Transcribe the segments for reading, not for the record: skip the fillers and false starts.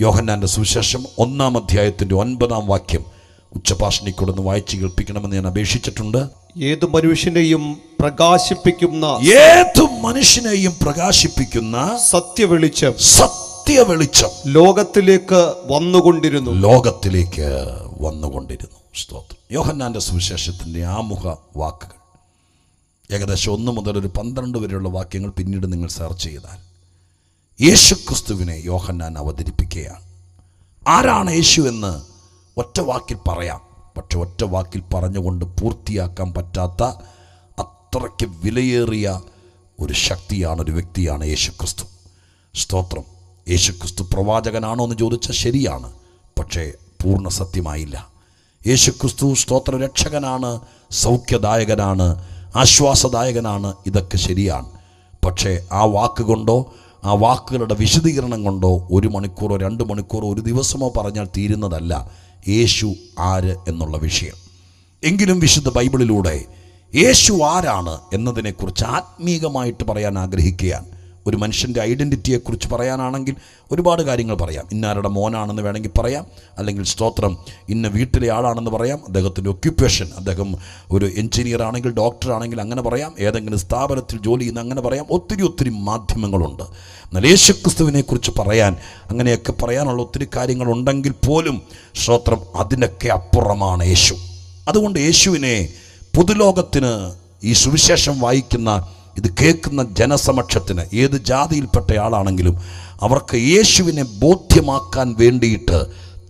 യോഹന്നാൻ്റെ സുവിശേഷം 1-ാം അധ്യായത്തിൻ്റെ 9-ാം വാക്യം ഉച്ചഭാഷണിക്കൊടൊന്ന് വായിച്ച് കേൾപ്പിക്കണമെന്ന് ഞാൻ അപേക്ഷിച്ചിട്ടുണ്ട്. ഏതു മനുഷ്യനെയും പ്രകാശിപ്പിക്കുന്ന സത്യവെളിച്ചം ലോകത്തിലേക്ക് വന്നുകൊണ്ടിരുന്നു. സ്തോത്രം. യോഹന്നാൻ്റെ സുവിശേഷത്തിൻ്റെ ആമുഖ വാക്കുകൾ ഏകദേശം 1 മുതൽ 12 വരെയുള്ള വാക്യങ്ങൾ പിന്നീട് നിങ്ങൾ സെർച്ച് ചെയ്താൽ യേശുക്രിസ്തുവിനെ യോഹന്നാൻ അവതരിപ്പിക്കുകയാണ്. ആരാണ് യേശു എന്ന് ഒറ്റ വാക്കിൽ പറയാം, പക്ഷെ ഒറ്റ വാക്കിൽ പറഞ്ഞുകൊണ്ട് പൂർത്തിയാക്കാൻ പറ്റാത്ത അത്രയ്ക്ക് വിലയേറിയ ഒരു ശക്തിയാണ്, ഒരു വ്യക്തിയാണ് യേശുക്രിസ്തു. സ്തോത്രം. യേശുക്രിസ്തു പ്രവാചകനാണോ എന്ന് ചോദിച്ചാൽ ശരിയാണ്, പക്ഷേ പൂർണ്ണ സത്യമായില്ല. യേശുക്രിസ്തു സ്തോത്ര രക്ഷകനാണ്, സൗഖ്യദായകനാണ്, ആശ്വാസദായകനാണ്, ഇതൊക്കെ ശരിയാണ്. പക്ഷേ ആ വാക്കുകൊണ്ടോ ആ വാക്കുകളുടെ വിശദീകരണം കൊണ്ടോ 1 മണിക്കൂറോ 2 മണിക്കൂറോ ഒരു ദിവസമോ പറഞ്ഞാൽ തീരുന്നതല്ല യേശു ആര് എന്നുള്ള വിഷയം. എങ്കിലും വിശുദ്ധ ബൈബിളിലൂടെ യേശു ആരാണ് എന്നതിനെക്കുറിച്ച് ആത്മീകമായിട്ട് പറയാൻ ആഗ്രഹിക്കുകയാണ്. ഒരു മനുഷ്യൻ്റെ ഐഡൻറ്റിറ്റിയെക്കുറിച്ച് പറയാനാണെങ്കിൽ ഒരുപാട് കാര്യങ്ങൾ പറയാം. ഇന്നാരുടെ മോനാണെന്ന് വേണമെങ്കിൽ പറയാം, അല്ലെങ്കിൽ സ്തോത്രം ഇന്ന വീട്ടിലെ ആളാണെന്ന് പറയാം, അദ്ദേഹത്തിൻ്റെ ഒക്യുപ്പേഷൻ, അദ്ദേഹം ഒരു എഞ്ചിനീയർ ആണെങ്കിൽ ഡോക്ടർ ആണെങ്കിൽ അങ്ങനെ പറയാം, ഏതെങ്കിലും സ്ഥാപനത്തിൽ ജോലി ചെയ്യുന്ന അങ്ങനെ പറയാം. ഒത്തിരി മാധ്യമങ്ങളുണ്ട്. എന്നാൽ യേശുക്രിസ്തുവിനെക്കുറിച്ച് പറയാൻ അങ്ങനെയൊക്കെ പറയാനുള്ള ഒത്തിരി കാര്യങ്ങളുണ്ടെങ്കിൽ പോലും സ്തോത്രം അതിനൊക്കെ അപ്പുറമാണ് യേശു. അതുകൊണ്ട് യേശുവിനെ പൊതുലോകത്തിന്, ഈ സുവിശേഷം വായിക്കുന്ന ഇത് കേൾക്കുന്ന ജനസമക്ഷത്തിന്, ഏത് ജാതിയിൽപ്പെട്ട ആളാണെങ്കിലും അവർക്ക് യേശുവിനെ ബോധ്യമാക്കാൻ വേണ്ടിയിട്ട്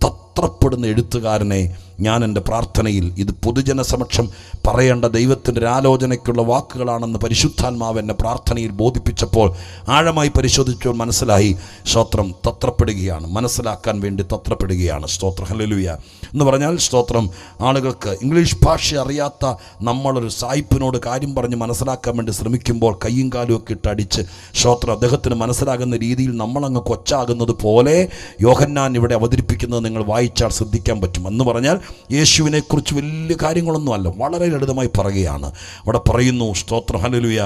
തത്രപ്പെടുന്ന എഴുത്തുകാരനെ ഞാൻ എൻ്റെ പ്രാർത്ഥനയിൽ, ഇത് പൊതുജനസമക്ഷം പറയേണ്ട ദൈവത്തിൻ്റെ ആലോചനയ്ക്കുള്ള വാക്കുകളാണെന്ന് പരിശുദ്ധാത്മാവ് എന്നെ പ്രാർത്ഥനയിൽ ബോധിപ്പിച്ചപ്പോൾ ആഴമായി പരിശോധിച്ചപ്പോൾ മനസ്സിലായി, സ്തോത്രം തത്രപ്പെടുകയാണ്, മനസ്സിലാക്കാൻ വേണ്ടി തത്രപ്പെടുകയാണ്. സ്തോത്രം. ഹല്ലേലൂയ എന്ന് പറഞ്ഞാൽ സ്തോത്രം, ആളുകൾക്ക് ഇംഗ്ലീഷ് ഭാഷ അറിയാത്ത നമ്മളൊരു സായിപ്പിനോട് കാര്യം പറഞ്ഞ് മനസ്സിലാക്കാൻ വേണ്ടി ശ്രമിക്കുമ്പോൾ കയ്യും കാലും ഒക്കെ ഇട്ടടിച്ച് സ്തോത്രം അദ്ദേഹത്തിന് മനസ്സിലാകുന്ന രീതിയിൽ നമ്മളങ്ങ് കൊച്ചാകുന്നത് പോലെ യോഹന്നാൻ ഇവിടെ അവതരിപ്പിക്കുന്നത് നിങ്ങൾ വായിച്ചാൽ ശ്രദ്ധിക്കാൻ പറ്റും. എന്ന് പറഞ്ഞാൽ യേശുവിനെക്കുറിച്ച് വലിയ കാര്യങ്ങളൊന്നുമല്ല, വളരെ ലളിതമായി പറയുകയാണ്. അവിടെ പറയുന്നു സ്തോത്രം ഹല്ലേലൂയ,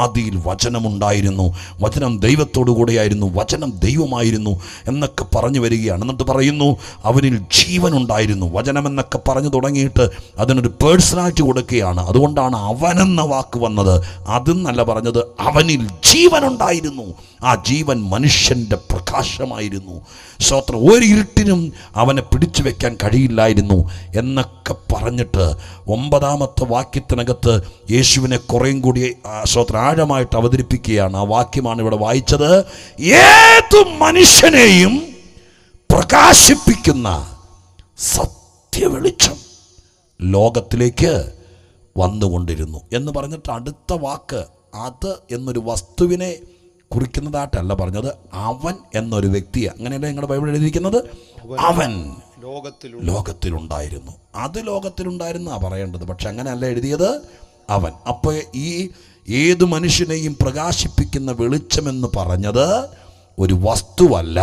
ആദിയിൽ വചനമുണ്ടായിരുന്നു, വചനം ദൈവത്തോടു കൂടെയായിരുന്നു, വചനം ദൈവമായിരുന്നു എന്നൊക്കെ പറഞ്ഞു വരികയാണ്. എന്നിട്ട് പറയുന്നു അവനിൽ ജീവനുണ്ടായിരുന്നു. വചനമെന്നൊക്കെ പറഞ്ഞു തുടങ്ങിയിട്ട് അതിനൊരു പേഴ്സണാലിറ്റി കൊടുക്കുകയാണ്. അതുകൊണ്ടാണ് അവനെന്ന വാക്ക് വന്നത്. അതെന്നല്ല പറഞ്ഞത്, അവനിൽ ജീവനുണ്ടായിരുന്നു, ആ ജീവൻ മനുഷ്യൻ്റെ പ്രകാശമായിരുന്നു. സ്തോത്രം. ഒരു ഇരുട്ടിനും അവനെ പിടിച്ചു വെക്കാൻ കഴിയില്ലായിരുന്നു എന്നൊക്കെ പറഞ്ഞിട്ട് 9-ാമത്തെ വാക്യത്തിനകത്ത് യേശുവിനെ കുറേയും കൂടി സ്തോത്രം ആഴമായിട്ട് അവതരിപ്പിക്കുകയാണ്. ആ വാക്യമാണ് ഇവിടെ വായിച്ചത്. ഏതു മനുഷ്യനെയും പ്രകാശിപ്പിക്കുന്ന സത്യവെളിച്ചം ലോകത്തിലേക്ക് വന്നുകൊണ്ടിരുന്നു എന്ന് പറഞ്ഞിട്ട് അടുത്ത വാക്ക് അത് എന്നൊരു വസ്തുവിനെ കുറിക്കുന്നതായിട്ടല്ല പറഞ്ഞത്, അവൻ എന്നൊരു വ്യക്തിയെ. അങ്ങനെയല്ല നിങ്ങളുടെ ബൈബിൾ എഴുതിയിരിക്കുന്നത്. അവൻ ലോകത്തിലുണ്ടായിരുന്നു. അത് ലോകത്തിലുണ്ടായിരുന്നാ പറയേണ്ടത്, പക്ഷെ അങ്ങനെയല്ല എഴുതിയത്, അവൻ. അപ്പോൾ ഈ ഏതു മനുഷ്യനെയും പ്രകാശിപ്പിക്കുന്ന വെളിച്ചമെന്ന് പറഞ്ഞത് ഒരു വസ്തുവല്ല,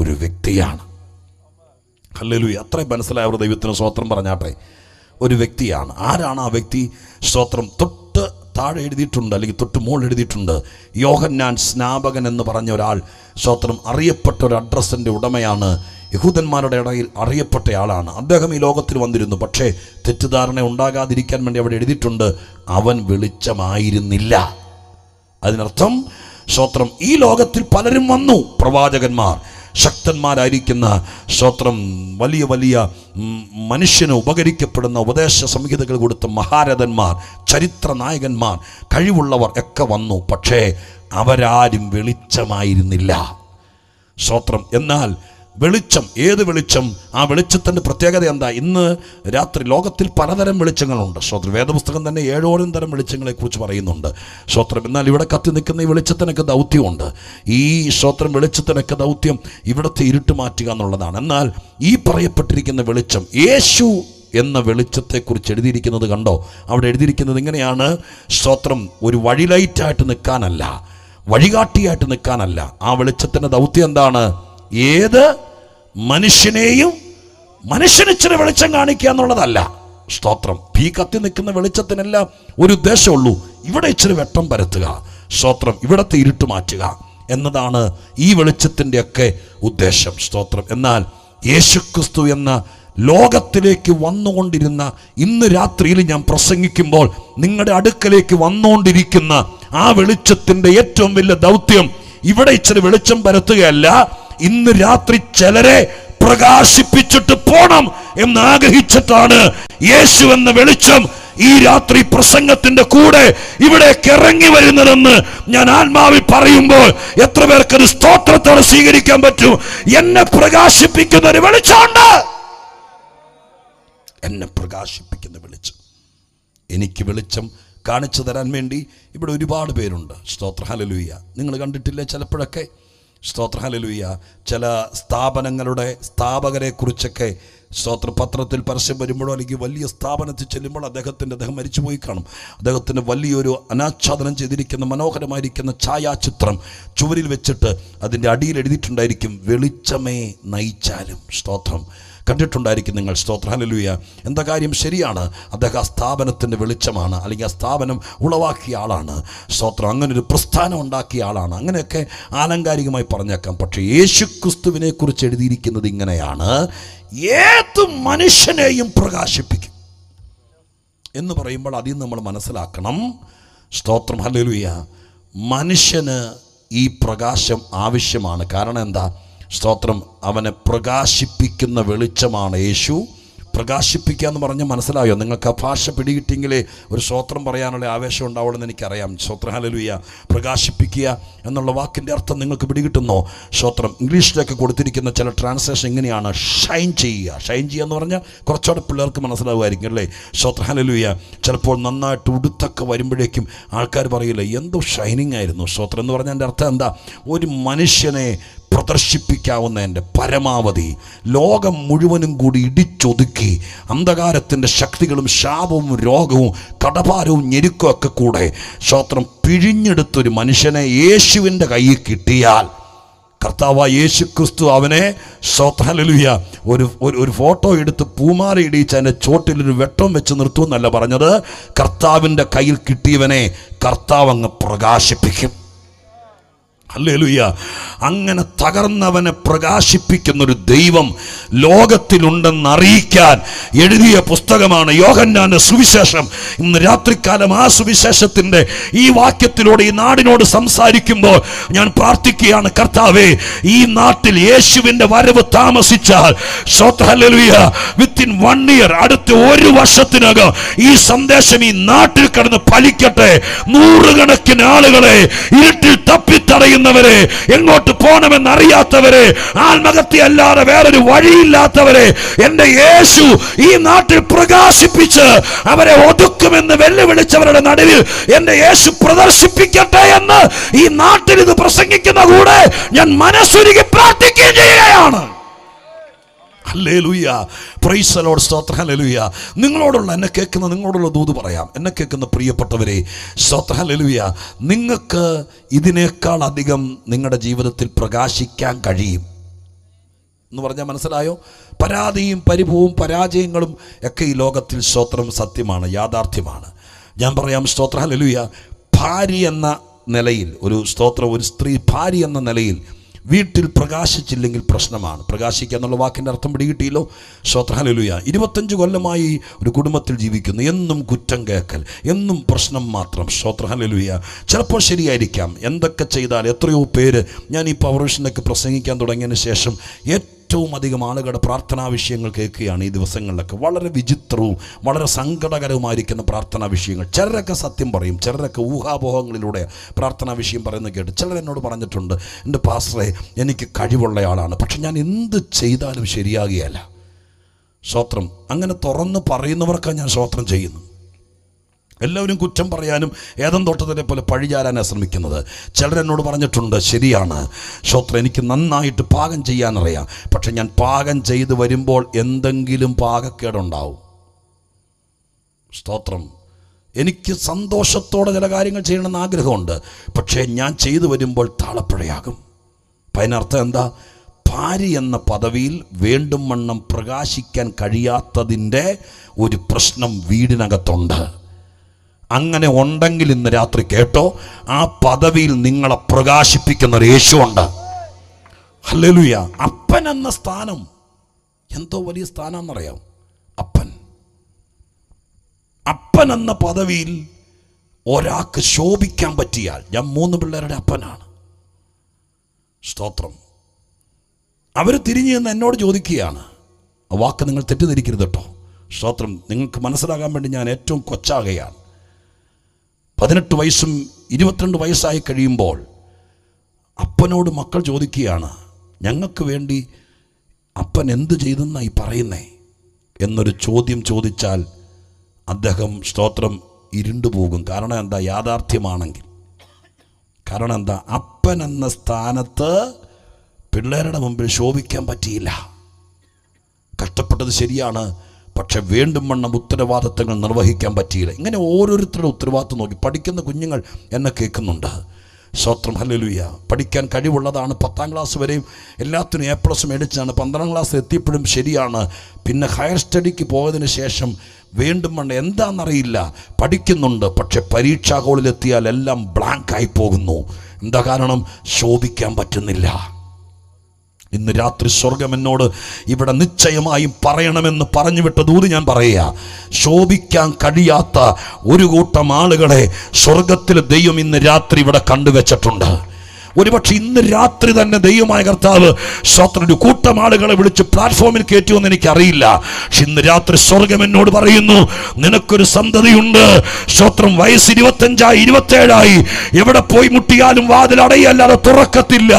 ഒരു വ്യക്തിയാണ്. ഹല്ലേലൂയ. അത്രയും മനസ്സിലായവർ ദൈവത്തിന് സ്തോത്രം പറഞ്ഞാട്ടെ. ഒരു വ്യക്തിയാണ്. ആരാണ് ആ വ്യക്തി? സ്തോത്രം. തൊട്ട് താഴെ എഴുതിയിട്ടുണ്ട്, അല്ലെങ്കിൽ തൊട്ട് മുകളിൽ എഴുതിയിട്ടുണ്ട്, യോഹന്നാൻ സ്നാപകൻ എന്ന് പറഞ്ഞ ഒരാൾ സ്തോത്രം അറിയപ്പെട്ട ഒരു അഡ്രസ്സിൻ്റെ ഉടമയാണ്, യഹൂദന്മാരുടെ ഇടയിൽ അറിയപ്പെട്ട ആളാണ്. അദ്ദേഹം ഈ ലോകത്തിൽ വന്നിരുന്നു. പക്ഷേ തെറ്റിദ്ധാരണ ഉണ്ടാകാതിരിക്കാൻ വേണ്ടി അവിടെ എഴുതിയിട്ടുണ്ട്, അവൻ വെളിച്ചമായിരുന്നില്ല. അതിനർത്ഥം സ്തോത്രം ഈ ലോകത്തിൽ പലരും വന്നു, പ്രവാചകന്മാർ, ശക്തന്മാരായിരിക്കുന്ന സ്തോത്രം വലിയ മനുഷ്യന് ഉപകരിക്കപ്പെടുന്ന ഉപദേശ സംഹിതകൾ കൊടുത്ത മഹാരഥന്മാർ, ചരിത്ര നായകന്മാർ, കഴിവുള്ളവർ ഒക്കെ വന്നു. പക്ഷേ അവരാരും വെളിച്ചമായിരുന്നില്ല. സ്തോത്രം. എന്നാൽ വെളിച്ചം, ഏത് വെളിച്ചം? ആ വെളിച്ചത്തിൻ്റെ പ്രത്യേകത എന്താ? ഇന്ന് രാത്രി ലോകത്തിൽ പലതരം വെളിച്ചങ്ങളുണ്ട്. സ്തോത്രം. വേദപുസ്തകം തന്നെ 7 തരം വെളിച്ചങ്ങളെക്കുറിച്ച് പറയുന്നുണ്ട്. സ്തോത്രം. എന്നാൽ ഇവിടെ കത്തി നിൽക്കുന്ന ഈ വെളിച്ചത്തിനൊക്കെ ദൗത്യമുണ്ട്. ഈ സ്തോത്രം വെളിച്ചത്തിനൊക്കെ ദൗത്യം ഇവിടുത്തെ ഇരുട്ട് മാറ്റുക എന്നുള്ളതാണ്. എന്നാൽ ഈ പറയപ്പെട്ടിരിക്കുന്ന വെളിച്ചം, യേശു എന്ന വെളിച്ചത്തെക്കുറിച്ച് എഴുതിയിരിക്കുന്നത് കണ്ടോ? അവിടെ എഴുതിയിരിക്കുന്നത് ഇങ്ങനെയാണ്, സ്തോത്രം, ഒരു വഴിലൈറ്റായിട്ട് നിൽക്കാനല്ല, വഴികാട്ടിയായിട്ട് നിൽക്കാനല്ല. ആ വെളിച്ചത്തിൻ്റെ ദൗത്യം എന്താണ്? ഏത് മനുഷ്യനെയും മനുഷ്യനിച്ചിരി വെളിച്ചം കാണിക്കുക എന്നുള്ളതല്ല. സ്തോത്രം. ഈ കത്തി നിൽക്കുന്ന വെളിച്ചത്തിനെല്ലാം ഒരു ഉദ്ദേശമുള്ളൂ, ഇവിടെ ഇച്ചിരി വെട്ടം പരത്തുക. സ്തോത്രം. ഇവിടത്തെ ഇരുട്ട് മാറ്റുക. എന്നതാണ് ഈ വെളിച്ചത്തിൻ്റെയൊക്കെ ഉദ്ദേശം. സ്തോത്രം. എന്നാൽ യേശുക്രിസ്തു എന്ന ലോകത്തിലേക്ക് വന്നുകൊണ്ടിരുന്ന ഇന്ന് രാത്രിയിൽ ഞാൻ പ്രസംഗിക്കുമ്പോൾ നിങ്ങളുടെ അടുക്കലേക്ക് വന്നുകൊണ്ടിരിക്കുന്ന ആ വെളിച്ചത്തിൻ്റെ ഏറ്റവും വലിയ ദൗത്യം ഇവിടെ ഇച്ചിരി വെളിച്ചം പരത്തുകയല്ല, ഇന്ന് രാത്രി ചിലരെ പ്രകാശിപ്പിച്ചിട്ട് പോണം എന്ന് ആഗ്രഹിച്ചിട്ടാണ് യേശു എന്ന വെളിച്ചം ഈ രാത്രി പ്രസംഗത്തിന്റെ കൂടെ ഇവിടേക്ക് ഇറങ്ങി വരുന്നതെന്ന് ഞാൻ ആത്മാവിൽ പറയുമ്പോൾ എത്ര പേർക്ക് ഒരു സ്തോത്രത്തോടെ സ്വീകരിക്കാൻ പറ്റും? എന്നെ പ്രകാശിപ്പിക്കുന്ന ഒരു വെളിച്ചമുണ്ട്. എന്നെ പ്രകാശിപ്പിക്കുന്ന വെളിച്ചം. എനിക്ക് വെളിച്ചം കാണിച്ചു തരാൻ വേണ്ടി ഇവിടെ ഒരുപാട് പേരുണ്ട്. സ്തോത്ര ഹല്ലേലൂയ. നിങ്ങൾ കണ്ടിട്ടില്ലേ ചിലപ്പോഴൊക്കെ? സ്തോത്ര ഹല്ലേലൂയ. ചില സ്ഥാപനങ്ങളുടെ സ്ഥാപകരെ കുറിച്ചൊക്കെ സ്തോത്രപത്രത്തിൽ പരസ്യം വരുമ്പോഴോ അല്ലെങ്കിൽ വലിയ സ്ഥാപനത്തിൽ ചെല്ലുമ്പോൾ അദ്ദേഹം മരിച്ചുപോയി കാണും. അദ്ദേഹത്തിന് വലിയൊരു അനാച്ഛാദനം ചെയ്തിരിക്കുന്ന മനോഹരമായിരിക്കുന്ന ഛായാചിത്രം ചുവരിൽ വെച്ചിട്ട് അതിൻ്റെ അടിയിൽ എഴുതിയിട്ടുണ്ടായിരിക്കും, വെളിച്ചമേ നയിച്ചാലും. സ്തോത്രം. കണ്ടിട്ടുണ്ടായിരിക്കും നിങ്ങൾ. സ്തോത്ര ഹല്ലേലൂയ. എന്താ കാര്യം? ശരിയാണ്, അദ്ദേഹം ആ സ്ഥാപനത്തിൻ്റെ വെളിച്ചമാണ്, അല്ലെങ്കിൽ ആ സ്ഥാപനം ഉളവാക്കിയ ആളാണ്. സ്തോത്രം. അങ്ങനെ ഒരു പ്രസ്ഥാനം ഉണ്ടാക്കിയ ആളാണ്. അങ്ങനെയൊക്കെ ആലങ്കാരികമായി പറഞ്ഞേക്കാം. പക്ഷേ യേശുക്രിസ്തുവിനെ കുറിച്ച് എഴുതിയിരിക്കുന്നത് ഇങ്ങനെയാണ്, ഏത് മനുഷ്യനെയും പ്രകാശിപ്പിക്കും എന്ന് പറയുമ്പോൾ അതിൽ നമ്മൾ മനസ്സിലാക്കണം. സ്തോത്രം. ഹല്ലേലൂയ. മനുഷ്യന് ഈ പ്രകാശം ആവശ്യമാണ്. കാരണം എന്താ? സ്തോത്രം. അവനെ പ്രകാശിപ്പിക്കുന്ന വെളിച്ചമാണ് യേശു. പ്രകാശിപ്പിക്കുക എന്ന് പറഞ്ഞാൽ മനസ്സിലായോ? നിങ്ങൾക്ക് ആ ഭാഷ പിടികിട്ടിയെങ്കിലേ ഒരു സ്തോത്രം പറയാനുള്ള ആവേശം ഉണ്ടാവുമെന്ന് എനിക്കറിയാം. സ്തോത്രം. ഹല്ലേലൂയ. പ്രകാശിപ്പിക്കുക എന്നുള്ള വാക്കിൻ്റെ അർത്ഥം നിങ്ങൾക്ക് പിടികിട്ടുന്നോ? സ്തോത്രം. ഇംഗ്ലീഷിലൊക്കെ കൊടുത്തിരിക്കുന്ന ചില ട്രാൻസ്ലേഷൻ ഇങ്ങനെയാണ്, ഷൈൻ ചെയ്യുക. ഷൈൻ ചെയ്യുക എന്ന് പറഞ്ഞാൽ കുറച്ചുകൂടെ പിള്ളേർക്ക് മനസ്സിലാവുമായിരിക്കും അല്ലേ? സ്തോത്രം. ഹല്ലേലൂയ. ചിലപ്പോൾ നന്നായിട്ട് ഉടുത്തൊക്കെ വരുമ്പോഴേക്കും ആൾക്കാർ പറയില്ല, എന്തോ ഷൈനിങ് ആയിരുന്നു. സ്തോത്രം എന്ന് പറഞ്ഞാൽ എൻ്റെ അർത്ഥം എന്താ? ഒരു മനുഷ്യനെ പ്രദർശിപ്പിക്കാവുന്നതിൻ്റെ പരമാവധി ലോകം മുഴുവനും കൂടി ഇടിച്ചൊതുക്കി അന്ധകാരത്തിൻ്റെ ശക്തികളും ശാപവും രോഗവും കടഭാരവും ഞെരുക്കവും ഒക്കെ കൂടെ സ്തോത്രം പിഴിഞ്ഞെടുത്തൊരു മനുഷ്യനെ യേശുവിൻ്റെ കയ്യിൽ കിട്ടിയാൽ, കർത്താവായ യേശുക്രിസ്തു അവനെ സ്തോത്രം ഹല്ലേലൂയ ഒരു ഫോട്ടോ എടുത്ത് പൂമാല ഇടിച്ച് അതിൻ്റെ ചോട്ടിലൊരു വെട്ടം വെച്ച് നിർത്തുമെന്നല്ല പറഞ്ഞത്. കർത്താവിൻ്റെ കയ്യിൽ കിട്ടിയവനെ കർത്താവ് അങ്ങ് പ്രകാശിപ്പിക്കും. ഹല്ലേലൂയ. അങ്ങനെ തകർന്നവനെ പ്രകാശിപ്പിക്കുന്നൊരു ദൈവം ലോകത്തിലുണ്ടെന്ന് അറിയിക്കാൻ എഴുതിയ പുസ്തകമാണ് യോഹന്നാന്റെ സുവിശേഷം. ഇന്ന് രാത്രികാലം ആ സുവിശേഷത്തിൻ്റെ ഈ വാക്യത്തിലൂടെ ഈ നാടിനോട് സംസാരിക്കുമ്പോൾ ഞാൻ പ്രാർത്ഥിക്കുകയാണ്, കർത്താവേ, ഈ നാട്ടിൽ യേശുവിൻ്റെ വരവ് താമസിച്ചാൽ ഹല്ലേലൂയ വിത്തിൻ 1 year, അടുത്ത 1 വർഷത്തിനകം ഈ സന്ദേശം ഈ നാട്ടിൽ കിടന്ന് ഫലിക്കട്ടെ. 100 കണക്കിന് ആളുകളെ ഇരുട്ടിൽ തപ്പിത്തടയുന്നവരെ, എങ്ങോട്ട് പോകണമെന്നറിയാത്തവരെ, ആത്മഹത്യ അല്ലാതെ വേറൊരു വഴിയില്ലാത്തവരെ എന്റെ യേശു ഈ നാട്ടിൽ പ്രകാശിപ്പിച്ച് അവരെ ഒതുക്കുമെന്ന് വെല്ലുവിളിച്ചവരുടെ നടുവിൽ എന്റെ യേശു പ്രദർശിപ്പിക്കട്ടെ എന്ന് ഈ നാട്ടിൽ ഇത് പ്രസംഗിക്കുന്ന കൂടെ ഞാൻ മനസ്സുരുകി പ്രാർത്ഥിക്കുകയും ചെയ്യുകയാണ്. ഹല്ലേലൂയ. Praise the Lord. സ്തോത്രം. ഹല്ലേലൂയ. എന്നെ കേൾക്കുന്ന നിങ്ങളോടുള്ള ദൂത് പറയാം. എന്നെ കേൾക്കുന്ന പ്രിയപ്പെട്ടവരെ, സ്തോത്രം. ഹല്ലേലൂയ. നിങ്ങൾക്ക് ഇതിനേക്കാൾ അധികം നിങ്ങളുടെ ജീവിതത്തിൽ പ്രകാശിക്കാൻ കഴിയും എന്ന് പറഞ്ഞാൽ മനസ്സിലായോ? പരാതിയും പരിഭവവും പരാജയങ്ങളും ഒക്കെ ഈ ലോകത്തിൽ സ്തോത്രം സത്യമാണ്, യാഥാർത്ഥ്യമാണ്. ഞാൻ പറയാം, സ്തോത്രം. ഹല്ലേലൂയ. ഭാര്യ എന്ന നിലയിൽ ഒരു സ്ത്രീ ഭാര്യ എന്ന നിലയിൽ വീട്ടിൽ പ്രകാശിച്ചില്ലെങ്കിൽ പ്രശ്നമാണ്. പ്രകാശിക്കുക എന്നുള്ള വാക്കിൻ്റെ അർത്ഥം പിടികിട്ടിയല്ലോ? സ്തോത്രം. ഹല്ലേലൂയ. 25 കൊല്ലമായി ഒരു കുടുംബത്തിൽ ജീവിക്കുന്നു. എന്നും കുറ്റം കേൾക്കൽ, എന്നും പ്രശ്നം മാത്രം. സ്തോത്രം. ഹല്ലേലൂയ. ചിലപ്പോൾ ശരിയായിരിക്കാം. എന്തൊക്കെ ചെയ്താൽ എത്രയോ പേര്, ഞാൻ ഈ പവർ വിഷനൊക്കെ പ്രസംഗിക്കാൻ തുടങ്ങിയതിന് ശേഷം ഏറ്റവും അധികം ആളുകളുടെ പ്രാർത്ഥനാ വിഷയങ്ങൾ കേൾക്കുകയാണ് ഈ ദിവസങ്ങളിലൊക്കെ. വളരെ വിചിത്രവും വളരെ സങ്കടകരവുമായിരിക്കുന്ന പ്രാർത്ഥനാ വിഷയങ്ങൾ. ചിലരൊക്കെ സത്യം പറയും, ചിലരൊക്കെ ഊഹാപോഹങ്ങളിലൂടെ പ്രാർത്ഥനാ വിഷയം പറയുന്നത് കേട്ട് ചിലരെന്നോട് പറഞ്ഞിട്ടുണ്ട്, എൻ്റെ പാസ്റ്ററെ, എനിക്ക് കഴിവുള്ളയാളാണ്, പക്ഷെ ഞാൻ എന്ത് ചെയ്താലും ശരിയാകുകയല്ല. സ്തോത്രം. അങ്ങനെ തുറന്ന് പറയുന്നവർക്കാണ് ഞാൻ സ്തോത്രം ചെയ്യുന്നു. എല്ലാവരും കുറ്റം പറയാനും ഏതം തോട്ടത്തിനെ പോലെ പഴിചാരാനാണ് ശ്രമിക്കുന്നത്. ചിലരെന്നോട് പറഞ്ഞിട്ടുണ്ട്, ശരിയാണ് സ്തോത്രം, എനിക്ക് നന്നായിട്ട് പാകം ചെയ്യാനറിയാം, പക്ഷെ ഞാൻ പാകം ചെയ്ത് വരുമ്പോൾ എന്തെങ്കിലും പാകക്കേടുണ്ടാവും. സ്തോത്രം. എനിക്ക് സന്തോഷത്തോടെ ചില കാര്യങ്ങൾ ചെയ്യണമെന്ന് ആഗ്രഹമുണ്ട്, പക്ഷേ ഞാൻ ചെയ്തു വരുമ്പോൾ താളപ്പിഴയാകും. അപ്പം അതിനർത്ഥം എന്താ? ഭാര്യ എന്ന പദവിയിൽ വേണ്ടും വണ്ണം പ്രകാശിക്കാൻ കഴിയാത്തതിൻ്റെ ഒരു പ്രശ്നം വീടിനകത്തുണ്ട്. അങ്ങനെ ഉണ്ടെങ്കിൽ ഇന്ന് രാത്രി കേട്ടോ, ആ പദവിയിൽ നിങ്ങളെ പ്രകാശിപ്പിക്കുന്ന ഒരു യേശുവുണ്ട്. ഹല്ലേലൂയ. അപ്പൻ എന്ന സ്ഥാനം എന്തോ വലിയ സ്ഥാനമെന്നറിയാം. അപ്പൻ എന്ന പദവിയിൽ ഒരാൾക്ക് ശോഭിക്കാൻ പറ്റിയാൽ, ഞാൻ 3 പിള്ളേരുടെ അപ്പനാണ്. സ്തോത്രം. അവർ തിരിഞ്ഞു നിന്ന് എന്നോട് ചോദിക്കുകയാണ്, ആ വാക്ക് നിങ്ങൾ തെറ്റിദ്ധരിക്കരുത് കേട്ടോ. സ്തോത്രം. നിങ്ങൾക്ക് മനസ്സിലാകാൻ വേണ്ടി ഞാൻ ഏറ്റവും കൊച്ചാകുകയാണ്. 18 വയസ്സും 22 വയസ്സായി കഴിയുമ്പോൾ അപ്പനോട് മക്കൾ ചോദിക്കുകയാണ്, ഞങ്ങൾക്ക് വേണ്ടി അപ്പൻ എന്ത് ചെയ്തെന്നായി പറയുന്നേ എന്നൊരു ചോദ്യം ചോദിച്ചാൽ അദ്ദേഹം, സ്തോത്രം, ഇരുണ്ടു പോകും. കാരണം എന്താ? യാഥാർത്ഥ്യമാണെങ്കിൽ. കാരണം എന്താ? അപ്പൻ എന്ന സ്ഥാനത്ത് പിള്ളേരുടെ മുമ്പിൽ ശോഭിക്കാൻ പറ്റിയില്ല. കഷ്ടപ്പെട്ടത് ശരിയാണ്, പക്ഷെ വേണ്ടും വണ്ണം ഉത്തരവാദിത്തങ്ങൾ നിർവഹിക്കാൻ പറ്റിയില്ല. ഇങ്ങനെ ഓരോരുത്തരുടെ ഉത്തരവാദിത്വം നോക്കി പഠിക്കുന്ന കുഞ്ഞുങ്ങൾ എന്നെ കേൾക്കുന്നുണ്ട്. സ്തോത്രം. ഹല്ലേലൂയ. പഠിക്കാൻ കഴിവുള്ളതാണ്. 10ാം ക്ലാസ് വരെയും എല്ലാത്തിനും A+ മേടിച്ചാണ്. 12ാം ക്ലാസ് എത്തിയപ്പോഴും ശരിയാണ്. പിന്നെ ഹയർ സ്റ്റഡിക്ക് പോയതിന് ശേഷം വീണ്ടും വണ്ണം എന്താണെന്നറിയില്ല, പഠിക്കുന്നുണ്ട്. പക്ഷെ പരീക്ഷാ ഹോളിലെത്തിയാൽ എല്ലാം ബ്ലാങ്കായി പോകുന്നു. എന്താ കാരണം? ശോഭിക്കാൻ പറ്റുന്നില്ല. ഇന്ന് രാത്രി സ്വർഗം എന്നോട് ഇവിടെ നിശ്ചയമായും പറയണമെന്ന് പറഞ്ഞു വിട്ട ദൂത് ഞാൻ പറയുക. ശോഭിക്കാൻ കഴിയാത്ത ഒരു കൂട്ടം ആളുകളെ സ്വർഗത്തിലെ ദൈവം ഇന്ന് രാത്രി ഇവിടെ കണ്ടുവച്ചിട്ടുണ്ട്. ഒരുപക്ഷെ ഇന്ന് രാത്രി തന്നെ ദൈവമായ കർത്താവ് സ്തോത്രം ഒരു കൂട്ടം ആളുകളെ വിളിച്ച് പ്ലാറ്റ്ഫോമിൽ കയറ്റുമെന്ന് എനിക്കറിയില്ല. പക്ഷെ ഇന്ന് രാത്രി സ്വർഗം എന്നോട് പറയുന്നു, നിനക്കൊരു സന്തതിയുണ്ട്. സ്തോത്രം. വയസ്സ് 25 27 എവിടെ പോയി മുട്ടിയാലും വാതിൽ അടയല്ലാതെ തുറക്കത്തില്ല.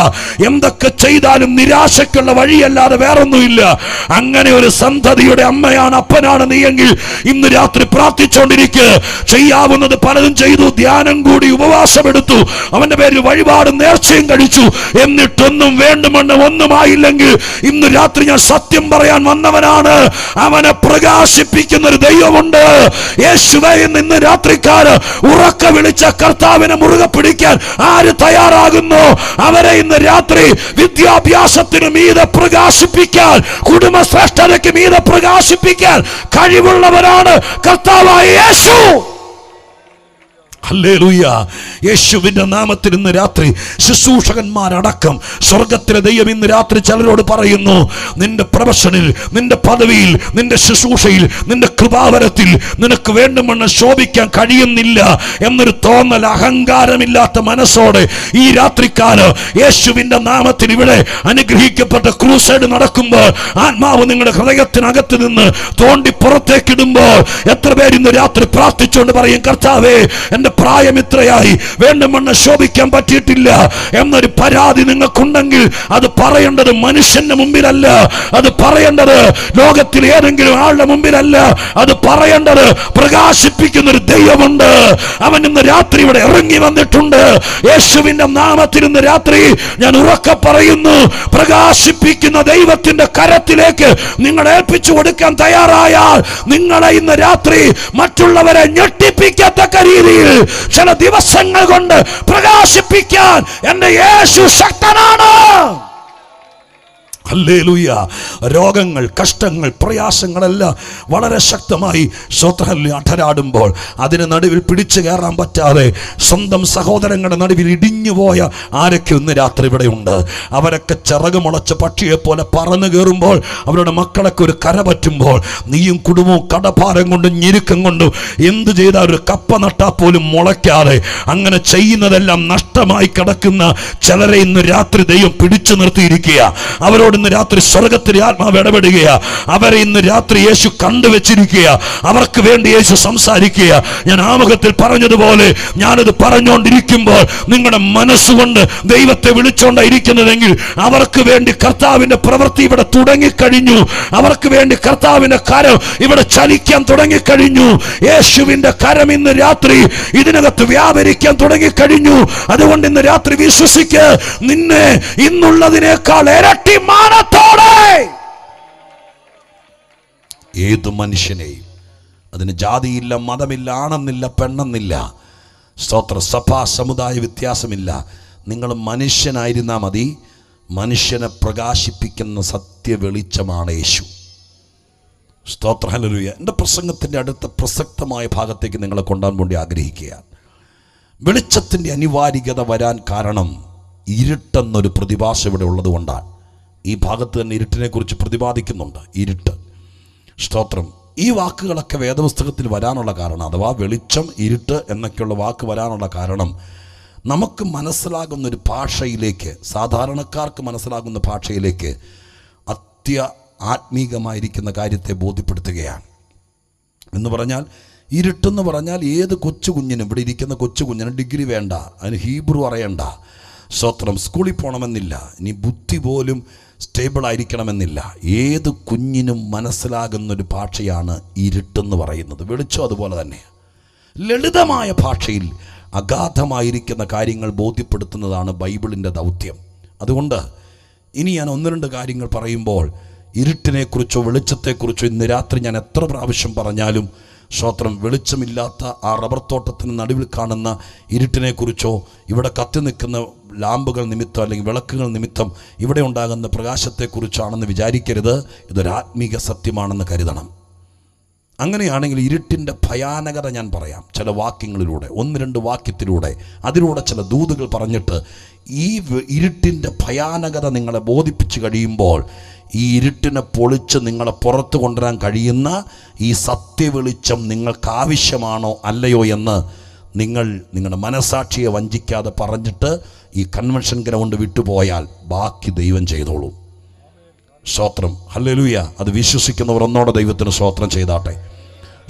എന്തൊക്കെ ചെയ്താലും നിരാശക്കുള്ള വഴിയല്ലാതെ വേറൊന്നുമില്ല. അങ്ങനെ ഒരു സന്തതിയുടെ അമ്മയാണ്, അപ്പനാണ് നീയെങ്കിൽ ഇന്ന് രാത്രി പ്രാർത്ഥിച്ചുകൊണ്ടിരിക്കുക. ചെയ്യാവുന്നത് പലതും ചെയ്തു, ധ്യാനം കൂടി, ഉപവാസമെടുത്തു, അവന്റെ പേരിൽ വഴിപാട് നേർച്ചയും കഴിച്ചു. എന്നിട്ടൊന്നും വേണ്ടുമെന്ന് ഒന്നുമായില്ലെങ്കിൽ ഇന്ന് രാത്രി ഞാൻ സത്യം പറയാൻ വന്നവനാണ്. അവനെ പ്രകാശിപ്പിക്കുന്ന ഒരു ദൈവമുണ്ട്. യേശുവേ എന്ന് ഇന്ന് രാത്രിക്കാര് ഉറക്കെ വിളിച്ച കർത്താവിനെ മുറുകെ പിടിക്കാൻ ആര് തയ്യാറാകുന്നു? അവരെ ഇന്ന് രാത്രി വിദ്യാഭ്യാസത്തിന് മീതെ പ്രകാശിപ്പിക്കാൻ, കുടുംബശ്രേഷ്ഠതയ്ക്ക് മീതെ പ്രകാശിപ്പിക്കാൻ കഴിവുള്ളവരാണ് കർത്താവായ യേശു. ഹല്ലേലൂയ. യേശുവിന്റെ നാമത്തിൽ ഇന്ന് രാത്രി ശുശ്രൂഷകന്മാരടക്കം സ്വർഗത്തിലെ ദൈവം ഇന്ന് രാത്രി ചിലരോട് പറയുന്നു, നിന്റെ പ്രൊഫഷനിൽ, നിന്റെ പദവിയിൽ, നിന്റെ ശുശ്രൂഷയിൽ, നിന്റെ കൃപാവരത്തിൽ നിനക്ക് വേണ്ടുമെന്ന് ശോഭിക്കാൻ കഴിയുന്നില്ല എന്നൊരു തോന്നൽ, അഹങ്കാരമില്ലാത്ത മനസ്സോടെ ഈ രാത്രിക്കാലം യേശുവിന്റെ നാമത്തിൽ ഇവിടെ അനുഗ്രഹിക്കപ്പെട്ട ക്രൂസൈഡ് നടക്കുമ്പോൾ ആത്മാവ് നിങ്ങളുടെ ഹൃദയത്തിനകത്ത് നിന്ന് തോണ്ടി പുറത്തേക്കിടുമ്പോൾ എത്ര പേര് ഇന്ന് രാത്രി പ്രാർത്ഥിച്ചുകൊണ്ട് പറയും, കർത്താവേ എന്റെ പ്രായം ഇത്രയായി, വേണ്ടുമെന്ന് ശോഭിക്കാൻ പറ്റിയിട്ടില്ല എന്നൊരു പരാതി നിങ്ങൾക്കുണ്ടെങ്കിൽ അത് പറയേണ്ടത് മനുഷ്യന്റെ മുമ്പിലല്ല, അത് പറയേണ്ടത് ലോകത്തിൽ ഏതെങ്കിലും ആളുടെ മുമ്പിലല്ല, അത് പറയേണ്ടത് പ്രകാശിപ്പിക്കുന്ന ഒരു ദൈവമുണ്ട്. അവൻ ഇന്ന് രാത്രി ഇവിടെ ഇറങ്ങി വന്നിട്ടുണ്ട്. യേശുവിന്റെ നാമത്തിൽ ഇന്ന് രാത്രി ഞാൻ ഉറക്കെ പറയുന്നു, പ്രകാശിപ്പിക്കുന്ന ദൈവത്തിന്റെ കരത്തിലേക്ക് നിങ്ങൾ ഏൽപ്പിച്ചു കൊടുക്കാൻ തയ്യാറായാൽ നിങ്ങളെ ഇന്ന് രാത്രി മറ്റുള്ളവരെ ഞെട്ടിപ്പിക്കത്തക്ക രീതിയിൽ ചില ദിവസങ്ങൾ കൊണ്ട് പ്രകാശിപ്പിക്കാൻ എന്റെ യേശു ശക്തനാണ്. ഹല്ലേലൂയ. രോഗങ്ങൾ, കഷ്ടങ്ങൾ, പ്രയാസങ്ങളെല്ലാം വളരെ ശക്തമായി അഠരാടുമ്പോൾ അതിന് നടുവിൽ പിടിച്ചു കയറാൻ പറ്റാതെ സ്വന്തം സഹോദരങ്ങളുടെ നടുവിൽ ഇടിഞ്ഞുപോയ ആരൊക്കെ ഇന്ന് രാത്രി ഇവിടെ ഉണ്ട്. അവരൊക്കെ ചിറക് മുളച്ച പക്ഷിയെ പോലെ പറന്നു കയറുമ്പോൾ, അവരുടെ മക്കളൊക്കെ ഒരു കര പറ്റുമ്പോൾ, നീയും കുടുംബവും കടഭാരം കൊണ്ടും ഞെരുക്കം കൊണ്ടും എന്ത് ചെയ്താൽ ഒരു കപ്പ നട്ടാൽ പോലും മുളയ്ക്കാതെ അങ്ങനെ ചെയ്യുന്നതെല്ലാം നഷ്ടമായി കിടക്കുന്ന ചിലരെ ഇന്ന് രാത്രി ദൈവം പിടിച്ചു നിർത്തിയിരിക്കുക. അവരോട് ഇന്ന് രാത്രി സ്വർഗത്തിലെ ആത്മാവ് ഇടപെടുകയാ. അവരെ ഇന്ന് രാത്രി യേശു കണ്ടുവച്ചിരിക്കുക. അവർക്ക് വേണ്ടി യേശു സംസാരിക്കുക. ഞാൻ ആമുഖത്തിൽ പറഞ്ഞതുപോലെ ഞാനത് പറഞ്ഞുകൊണ്ടിരിക്കുമ്പോൾ നിങ്ങളുടെ മനസ്സുകൊണ്ട് ദൈവത്തെ വിളിച്ചുകൊണ്ടിരിക്കുന്നതെങ്കിൽ അവർക്ക് വേണ്ടി കർത്താവിന്റെ പ്രവൃത്തി ഇവിടെ തുടങ്ങിക്കഴിഞ്ഞു. അവർക്ക് വേണ്ടി കർത്താവിന്റെ കരം ഇവിടെ ചലിക്കാൻ തുടങ്ങിക്കഴിഞ്ഞു. യേശുവിന്റെ കരം ഇന്ന് രാത്രി ഇതിനകത്ത് വ്യാപരിക്കാൻ തുടങ്ങിക്കഴിഞ്ഞു. അതുകൊണ്ട് ഇന്ന് രാത്രി വിശ്വസിക്ക്, നിന്നെ ഇന്നുള്ളതിനേക്കാൾ ഇരട്ടി മാനത്തോടെ ഏതു മനുഷ്യനെയും, അതിന് ജാതിയില്ല, മതമില്ല, ആണെന്നില്ല, പെണ്ണെന്നില്ല, സ്തോത്ര, സഭാ സമുദായ വ്യത്യാസമില്ല. നിങ്ങൾ മനുഷ്യനായിരുന്നാൽ മതി. മനുഷ്യനെ പ്രകാശിപ്പിക്കുന്ന സത്യ വെളിച്ചമാണ് യേശു. സ്തോത്ര ഹല്ലേലൂയ. എൻ്റെ പ്രസംഗത്തിൻ്റെ അടുത്ത പ്രസക്തമായ ഭാഗത്തേക്ക് നിങ്ങളെ കൊണ്ടുപോകാൻ വേണ്ടി ആഗ്രഹിക്കുകയാണ്. വെളിച്ചത്തിൻ്റെ അനിവാര്യത വരാൻ കാരണം ഇരുട്ടെന്നൊരു പ്രതിഭാസം ഇവിടെ ഉള്ളത് കൊണ്ടാണ്. ഈ ഭാഗത്ത് തന്നെ ഇരുട്ടിനെ കുറിച്ച് പ്രതിപാദിക്കുന്നുണ്ട്. ഇരുട്ട്, സ്തോത്രം. ഈ വാക്കുകളൊക്കെ വേദപുസ്തകത്തിൽ വരാനുള്ള കാരണം, അഥവാ വെളിച്ചം, ഇരുട്ട് എന്നൊക്കെയുള്ള വാക്ക് വരാനുള്ള കാരണം നമുക്ക് മനസ്സിലാകുന്നൊരു ഭാഷയിലേക്ക്, സാധാരണക്കാർക്ക് മനസ്സിലാകുന്ന ഭാഷയിലേക്ക് ആത്മീകമായിരിക്കുന്ന കാര്യത്തെ ബോധ്യപ്പെടുത്തുകയാണ്. എന്ന് പറഞ്ഞാൽ ഇരുട്ടെന്ന് പറഞ്ഞാൽ ഏത് കൊച്ചു കുഞ്ഞിനും, ഇവിടെ ഇരിക്കുന്ന കൊച്ചു കുഞ്ഞിനും ഡിഗ്രി വേണ്ട, അതിന് ഹീബ്രു അറിയണ്ട, സ്തോത്രം, സ്കൂളിൽ പോകണമെന്നില്ല, ഇനി ബുദ്ധി പോലും സ്റ്റേബിൾ ആയിരിക്കണമെന്നില്ല, ഏത് കുഞ്ഞിനും മനസ്സിലാകുന്നൊരു ഭാഷയാണ് ഇരുട്ടെന്ന് പറയുന്നത്. വെളിച്ചം അതുപോലെ തന്നെ ലളിതമായ ഭാഷയിൽ അഗാധമായിരിക്കുന്ന കാര്യങ്ങൾ ബോധ്യപ്പെടുത്തുന്നതാണ് ബൈബിളിൻ്റെ ദൗത്യം. അതുകൊണ്ട് ഇനി ഞാൻ ഒന്ന് രണ്ട് കാര്യങ്ങൾ പറയുമ്പോൾ ഇരുട്ടിനെക്കുറിച്ചോ വെളിച്ചത്തെക്കുറിച്ചോ ഇന്ന് രാത്രി ഞാൻ എത്ര പ്രാവശ്യം പറഞ്ഞാലും, സ്തോത്രം, വെളിച്ചമില്ലാത്ത ആ റബ്ബർ തോട്ടത്തിന് നടുവിൽ കാണുന്ന ഇരുട്ടിനെക്കുറിച്ചോ ഇവിടെ കത്തി നിൽക്കുന്ന ലാമ്പുകൾ നിമിത്തം അല്ലെങ്കിൽ വിളക്കുകൾ നിമിത്തം ഇവിടെ ഉണ്ടാകുന്ന പ്രകാശത്തെക്കുറിച്ചാണെന്ന് വിചാരിക്കരുത്. ഇതൊരു ആത്മീക സത്യമാണെന്ന് കരുതണം. അങ്ങനെയാണെങ്കിൽ ഇരുട്ടിൻ്റെ ഭയാനകത ഞാൻ പറയാം ചില വാക്യങ്ങളിലൂടെ, ഒന്ന് രണ്ട് വാക്യത്തിലൂടെ, അതിലൂടെ ചില ദൂതുകൾ പറഞ്ഞിട്ട് ഈ ഇരുട്ടിൻ്റെ ഭയാനകത നിങ്ങളെ ബോധിപ്പിച്ച് കഴിയുമ്പോൾ ഈ ഇരുട്ടിനെ പൊളിച്ച് നിങ്ങളെ പുറത്തു കൊണ്ടുവരാൻ കഴിയുന്ന ഈ സത്യവെളിച്ചം നിങ്ങൾക്ക് ആവശ്യമാണോ അല്ലയോ എന്ന് നിങ്ങളുടെ മനസാക്ഷിയെ വഞ്ചിക്കാതെ പറഞ്ഞിട്ട് ഈ കൺവെൻഷൻ ഗ്രൗണ്ട് വിട്ടുപോയാൽ ബാക്കി ദൈവം ചെയ്തോളൂ. സ്തോത്രം, ഹല്ലേലൂയ. അത് വിശ്വസിക്കുന്നവർ ഒന്നോടെ ദൈവത്തിന് സ്തോത്രം ചെയ്താട്ടെ.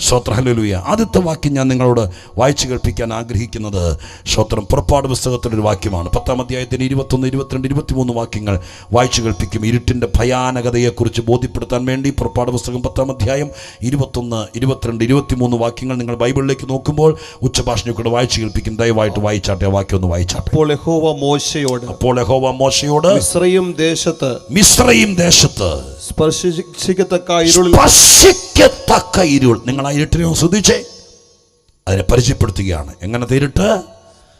സ്തോത്രം, ഹല്ലേലൂയ. ആദ്യത്തെ വാക്യം ഞാൻ നിങ്ങളോട് വായിച്ചു കേൾപ്പിക്കാൻ ആഗ്രഹിക്കുന്നത് സ്തോത്രം, പുറപ്പാട് പുസ്തകത്തിലൊരു വാക്യമാണ്. 10-ാം അധ്യായത്തിന് 21, 22, 23 വാക്യങ്ങൾ വായിച്ചു കേൾപ്പിക്കും. ഇരുട്ടിൻ്റെ ഭയാനകതയെക്കുറിച്ച് ബോധ്യപ്പെടുത്താൻ വേണ്ടി പുറപ്പാട് പുസ്തകം 10-ാം അധ്യായം 21, 22, 23 വാക്യങ്ങൾ നിങ്ങൾ ബൈബിളിലേക്ക് നോക്കുമ്പോൾ ഉച്ചഭാഷണയിൽ കൂടെ വായിച്ചു കേൾപ്പിക്കും. ദയവായിട്ട് വായിച്ചാട്ടെ, ആ വാക്യം ഒന്ന് വായിച്ചാട്ടെ. അപ്പോൾ യഹോവ മോശയോട് മിസ്രയീം ദേശത്ത് സ്പർശിക്കത്തക്ക ഇരുൾ. നിങ്ങൾ ആ ഇരുട്ടിനെ ശ്രദ്ധിച്ചേ, അതിനെ പരിചയപ്പെടുത്തുകയാണ്. എങ്ങനത്തെ ഇരുട്ട്?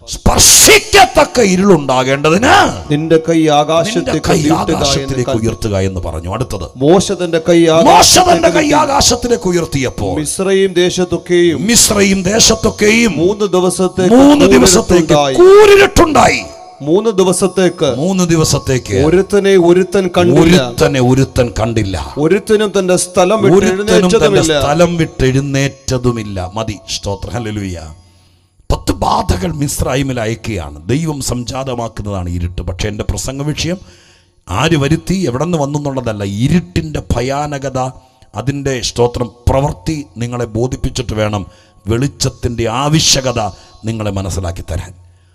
സ്പർശിക്കത്തക്ക ഇരുളുണ്ടാകേണ്ടതിന് നിന്റെ കൈ ആകാശത്തിലേക്ക് ഉയർത്തുക എന്ന് പറഞ്ഞു. അടുത്തത്, മോശ തന്റെ കൈ ആകാശത്തിലേക്ക് ഉയർത്തിയപ്പോൾ മിസ്രയീം ദേശത്തൊക്കെയും 3 ദിവസത്തേക്ക് കൂരിരുട്ടുണ്ടായി. 3 ദിവസത്തേക്ക് ഒരുത്തൻ കണ്ടില്ല. ഒരുത്തനും തന്റെ സ്ഥലം വിട്ടെഴുന്നേറ്റതുമില്ല. മതി. സ്തോത്രം, ഹല്ലേലൂയ. 10 ബാധകൾ മിസ്രയീമിൽ അയക്കുകയാണ്. ദൈവം സംജാതമാക്കുന്നതാണ് ഇരുട്ട്. പക്ഷേ എൻ്റെ പ്രസംഗ വിഷയം ആര് വരുത്തി, എവിടെ നിന്ന് വന്നു എന്നുള്ളതല്ല. ഇരുട്ടിൻ്റെ ഭയാനകത, അതിൻ്റെ സ്തോത്രം പ്രവൃത്തി നിങ്ങളെ ബോധിപ്പിച്ചിട്ട് വേണം വെളിച്ചത്തിൻ്റെ ആവശ്യകത നിങ്ങളെ മനസ്സിലാക്കി തരാൻ.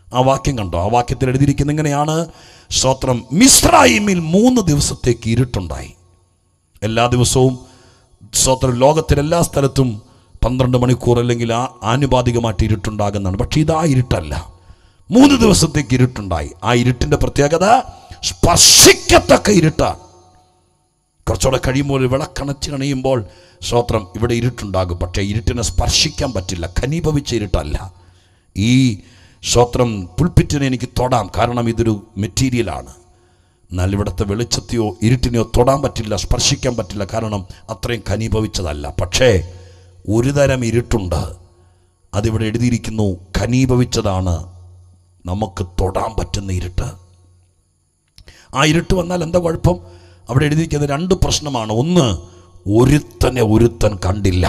ആ വാക്യം കണ്ടോ? ആ വാക്യത്തിൽ എഴുതിയിരിക്കുന്ന ഇങ്ങനെയാണ്, സ്തോത്രം, മിസ്രയീമിൽ 3 ദിവസത്തേക്ക് ഇരുട്ടുണ്ടായി. എല്ലാ ദിവസവും സ്തോത്രം ലോകത്തിലെല്ലാ സ്ഥലത്തും 12 മണിക്കൂർ അല്ലെങ്കിൽ ആനുപാതികമായിട്ട് ഇരുട്ടുണ്ടാകുന്നതാണ്. പക്ഷേ ഇതാ ഇരുട്ടല്ല, 3 ദിവസത്തേക്ക് ഇരുട്ടുണ്ടായി. ആ ഇരുട്ടിൻ്റെ പ്രത്യേകത സ്പർശിക്കത്തക്ക ഇരുട്ടാണ്. കുറച്ചുകൂടെ കഴിയുമ്പോൾ വിളക്കണച്ച് കണിയുമ്പോൾ സ്തോത്രം ഇവിടെ ഇരുട്ടുണ്ടാകും. പക്ഷേ ഇരുട്ടിനെ സ്പർശിക്കാൻ പറ്റില്ല, ഘനീഭവിച്ച ഇരുട്ടല്ല. ഈ സ്തോത്രം പുൽപ്പിറ്റിനെ എനിക്ക് തൊടാം, കാരണം ഇതൊരു മെറ്റീരിയലാണ്. എന്നാൽ ഇവിടുത്തെ വെളിച്ചത്തെയോ ഇരുട്ടിനെയോ തൊടാൻ പറ്റില്ല, സ്പർശിക്കാൻ പറ്റില്ല, കാരണം അത്രയും ഘനീഭവിച്ചതല്ല. പക്ഷേ ഒരു തരം ഇരുട്ടുണ്ട്, അതിവിടെ എഴുതിയിരിക്കുന്നു, ഘനീഭവിച്ചതാണ്, നമുക്ക് തൊടാൻ പറ്റുന്ന ഇരുട്ട്. ആ ഇരുട്ട് വന്നാൽ എന്താ കുഴപ്പം? അവിടെ എഴുതിയിരിക്കുന്നത് 2 പ്രശ്നമാണ്. ഒന്ന്, ഒരുത്തൻ കണ്ടില്ല.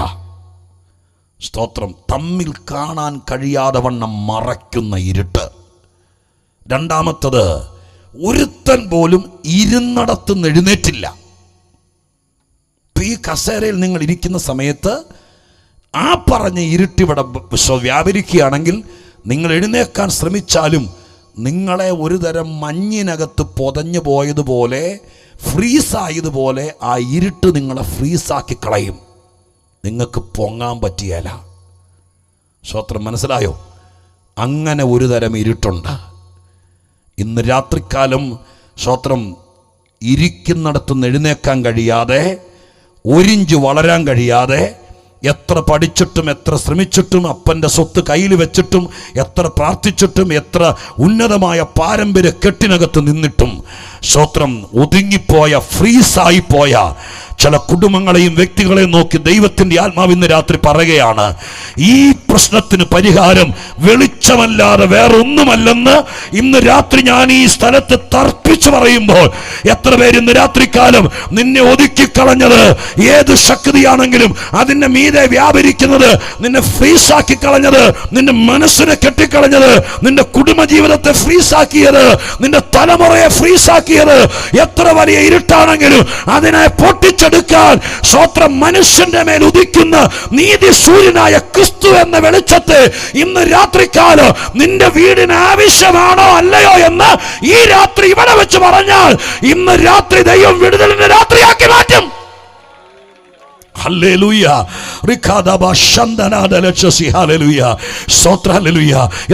സ്തോത്രം, തമ്മിൽ കാണാൻ കഴിയാതെ വണ്ണം മറയ്ക്കുന്ന ഇരുട്ട്. രണ്ടാമത്തത്, ഒരുത്തൻ പോലും ഇരുന്നിടത്തുനിന്ന് എഴുന്നേറ്റില്ല. ഈ കസേരയിൽ നിങ്ങൾ ഇരിക്കുന്ന സമയത്ത് ആ പറഞ്ഞ ഇരുട്ടിവിടെ വ്യാപരിക്കുകയാണെങ്കിൽ നിങ്ങൾ എഴുന്നേക്കാൻ ശ്രമിച്ചാലും നിങ്ങളെ ഒരു തരം മഞ്ഞിനകത്ത് പൊതഞ്ഞു പോയതുപോലെ, ഫ്രീസായതുപോലെ ആ ഇരുട്ട് നിങ്ങളെ ഫ്രീസാക്കി കളയും. നിങ്ങൾക്ക് പൊങ്ങാൻ പറ്റിയല്ല. സ്തോത്രം, മനസ്സിലായോ? അങ്ങനെ ഒരു തരം ഇരുട്ടുണ്ട്. ഇന്ന് രാത്രിക്കാലം സ്തോത്രം ഇരിക്കുന്നിടത്തുനിന്ന് എഴുന്നേക്കാൻ കഴിയാതെ, 1 ഇഞ്ച് വളരാൻ കഴിയാതെ, എത്ര പഠിച്ചിട്ടും എത്ര ശ്രമിച്ചിട്ടും അപ്പൻ്റെ സ്വത്ത് കയ്യിൽ വെച്ചിട്ടും എത്ര പ്രാർത്ഥിച്ചിട്ടും എത്ര ഉന്നതമായ പാരമ്പര്യ കെട്ടിനകത്ത് നിന്നിട്ടും സ്തോത്രം ഒതുങ്ങിപ്പോയ, ഫ്രീസായിപ്പോയ, ചില കുടുംബങ്ങളെയും വ്യക്തികളെയും നോക്കി ദൈവത്തിന്റെ ആത്മാവ് ഇന്ന് രാത്രി പറയുകയാണ്, ഈ പ്രശ്നത്തിന് പരിഹാരം വെളിച്ചമല്ലാതെ വേറൊന്നുമല്ലെന്ന് ഇന്ന് രാത്രി ഞാൻ ഈ സ്ഥലത്ത് തർപ്പിച്ചു പറയുമ്പോൾ, എത്ര പേര് ഇന്ന് രാത്രികാലം നിന്നെ ഒതുക്കിക്കളഞ്ഞത് ഏത് ശക്തിയാണെങ്കിലും അതിന്റെ മീതെ വ്യാപരിക്കുന്നത്, നിന്നെ ഫ്രീസാക്കി കളഞ്ഞത്, നിന്റെ മനസ്സിനെ കെട്ടിക്കളഞ്ഞത്, നിന്റെ കുടുംബജീവിതത്തെ ഫ്രീസാക്കിയത്, നിന്റെ തലമുറയെ ഫ്രീസാക്കിയത്, എത്ര വലിയ ഇരുട്ടാണെങ്കിലും അതിനെ പൊട്ടിച്ചെടുക്കാൻ സ്വത്രം മനുഷ്യന്റെ മേൽ ഉദിക്കുന്ന നീതി സൂര്യനായ ക്രിസ്തു എന്ന വെളിച്ചത്തെ ഇന്ന് രാത്രികാലം നിന്റെ വീടിന് ആവശ്യമാണോ അല്ലയോ എന്ന് ഈ രാത്രി ഇവിടെ വെച്ച് പറഞ്ഞാൽ ഇന്ന് രാത്രി ദൈവം വിടുതലിന്റെ രാത്രിയാക്കി മാറ്റും. ഹല്ലേലൂയ.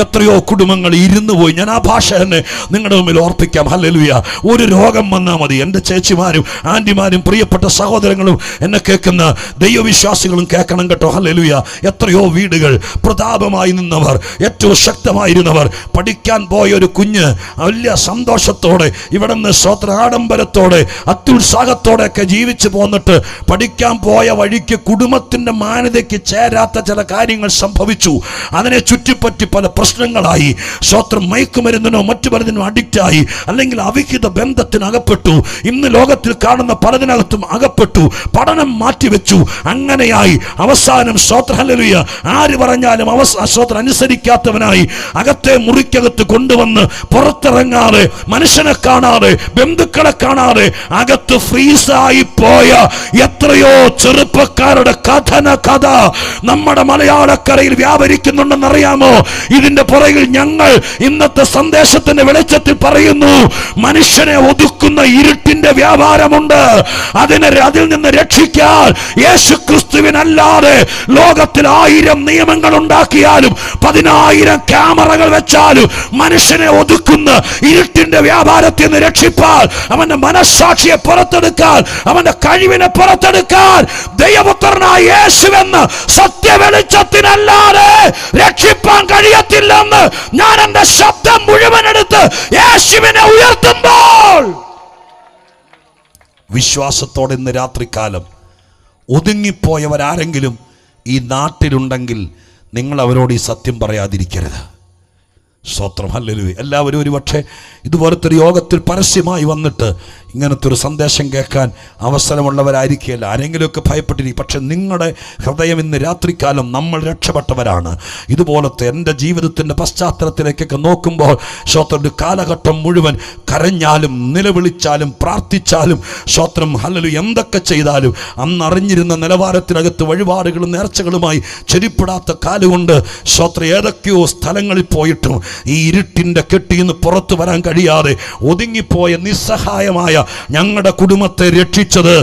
എത്രയോ കുടുംബങ്ങൾ ഇരുന്നു പോയി. ഞാൻ ആ ഭാഷ തന്നെ നിങ്ങളുടെ മുമ്പിൽ ഓർപ്പിക്കാം. ഹല്ലേലൂയ. ഒരു രോഗം വന്നാൽ മതി. എൻ്റെ ചേച്ചിമാരും ആന്റിമാരും പ്രിയപ്പെട്ട സഹോദരങ്ങളും എന്നെ കേൾക്കുന്ന ദൈവവിശ്വാസികളും കേൾക്കണം കേട്ടോ. ഹല്ലേലൂയ. എത്രയോ വീടുകൾ പ്രതാപമായി നിന്നവർ, ഏറ്റവും ശക്തമായിരുന്നവർ, പഠിക്കാൻ പോയ ഒരു കുഞ്ഞ് വലിയ സന്തോഷത്തോടെ ഇവിടെ നിന്ന് സ്വത്ര ആഡംബരത്തോടെ അത്യുത്സാഹത്തോടെ ഒക്കെ ജീവിച്ചു പോന്നിട്ട് പഠിക്കാൻ പോയ വഴിക്ക് കുടുംബത്തിന്റെ മാന്യതയ്ക്ക് ചേരാത്ത ചില കാര്യങ്ങൾ സംഭവിച്ചു. അതിനെ ചുറ്റിപ്പറ്റി പല പ്രശ്നങ്ങളായി. സ്വത്രം മയക്കുമരുന്നിനോ മറ്റു പലതിനോ അഡിക്റ്റായി, അല്ലെങ്കിൽ അവിഹിത ബന്ധത്തിന് അകപ്പെട്ടു. ഇന്ന് ലോകത്തിൽ കാണുന്ന പലതിനകത്തും അകപ്പെട്ടു. പഠനം മാറ്റിവെച്ചു. അങ്ങനെയായി അവസാനം സ്വത്രം ഹല്ലേലൂയ ആര് പറഞ്ഞാലും സ്വത്രം അനുസരിക്കാത്തവനായി അകത്തെ മുറിക്കകത്ത് കൊണ്ടുവന്ന് പുറത്തിറങ്ങാതെ, മനുഷ്യനെ കാണാതെ, ബന്ധുക്കളെ കാണാതെ അകത്ത് ഫ്രീസായി പോയ എത്രയോ ചെറുപ്പക്കാരുടെ കഥ നമ്മുടെ മലയാളക്കരയിൽ വ്യാപരിക്കുന്നുണ്ടെന്നറിയാമോ? ഇതിന്റെ പുറകിൽ ഞങ്ങൾ ഇന്നത്തെ സന്ദേശത്തിന്റെ വെളിച്ചത്തിൽ പറയുന്നു, മനുഷ്യനെ ഒതുക്കുന്ന ഇരുട്ടിന്റെ വ്യാപാരമുണ്ട്. അതിൽ നിന്ന് രക്ഷിക്കാൻ യേശുക്രിസ്തുവിനല്ലാതെ ലോകത്തിൽ 1000 നിയമങ്ങൾ ഉണ്ടാക്കിയാലും 10,000 ക്യാമറകൾ വെച്ചാലും മനുഷ്യനെ ഒതുക്കുന്ന ഇരുട്ടിന്റെ വ്യാപാരത്തിൽ നിന്ന് രക്ഷിപ്പാൻ, അവന്റെ മനസ്സാക്ഷിയെ പുറത്തെടുക്കാൻ, അവന്റെ കഴിവിനെ പുറത്തെടുക്കാൻ ദൈവപുത്രനായ യേശുവെന്ന് സത്യവെളിച്ചത്തിനല്ലാതെ രക്ഷിപ്പാൻ കഴിയത്തില്ലെന്ന് ഞാൻ എന്റെ ശബ്ദം മുഴുവൻ എടുത്ത് യേശുവിനെ ഉയർത്തുമ്പോൾ, വിശ്വാസത്തോടെ ഇന്ന് രാത്രികാലം ഒതുങ്ങിപ്പോയവരാരെങ്കിലും ഈ നാട്ടിലുണ്ടെങ്കിൽ നിങ്ങൾ അവരോട് ഈ സത്യം പറയാതിരിക്കരുത്. സ്തോത്രം. ഹല്ലേലൂയ. എല്ലാവരും ഒരു പക്ഷേ ഇതുപോലത്തെ ഒരു യോഗത്തിൽ പരസ്യമായി വന്നിട്ട് ഇങ്ങനത്തെ ഒരു സന്ദേശം കേൾക്കാൻ അവസരമുള്ളവരായിരിക്കുകയല്ല. ആരെങ്കിലുമൊക്കെ ഭയപ്പെട്ടിരിക്കും. പക്ഷെ നിങ്ങളുടെ ഹൃദയം ഇന്ന് രാത്രികാലം നമ്മൾ രക്ഷപ്പെട്ടവരാണ്. ഇതുപോലത്തെ എൻ്റെ ജീവിതത്തിൻ്റെ പശ്ചാത്തലത്തിലേക്കൊക്കെ നോക്കുമ്പോൾ സ്തോത്രം, ഒരു കാലഘട്ടം മുഴുവൻ കരഞ്ഞാലും നിലവിളിച്ചാലും പ്രാർത്ഥിച്ചാലും സ്തോത്രം ഹല്ലേലൂയ എന്തൊക്കെ ചെയ്താലും അന്നറിഞ്ഞിരുന്ന നിലവാരത്തിനകത്ത് വഴിപാടുകളും നേർച്ചകളുമായി ചെരിപ്പിടാത്ത കാലുകൊണ്ട് സ്തോത്രം ഏതൊക്കെയോ സ്ഥലങ്ങളിൽ പോയിട്ടും ഈ ഇരുട്ടിൻ്റെ കെട്ടിന്ന് പുറത്തു വരാൻ കഴിയാതെ ഒതുങ്ങിപ്പോയ നിസ്സഹായമായ ഞങ്ങളുടെ കുടുംബത്തെ രക്ഷിച്ചത്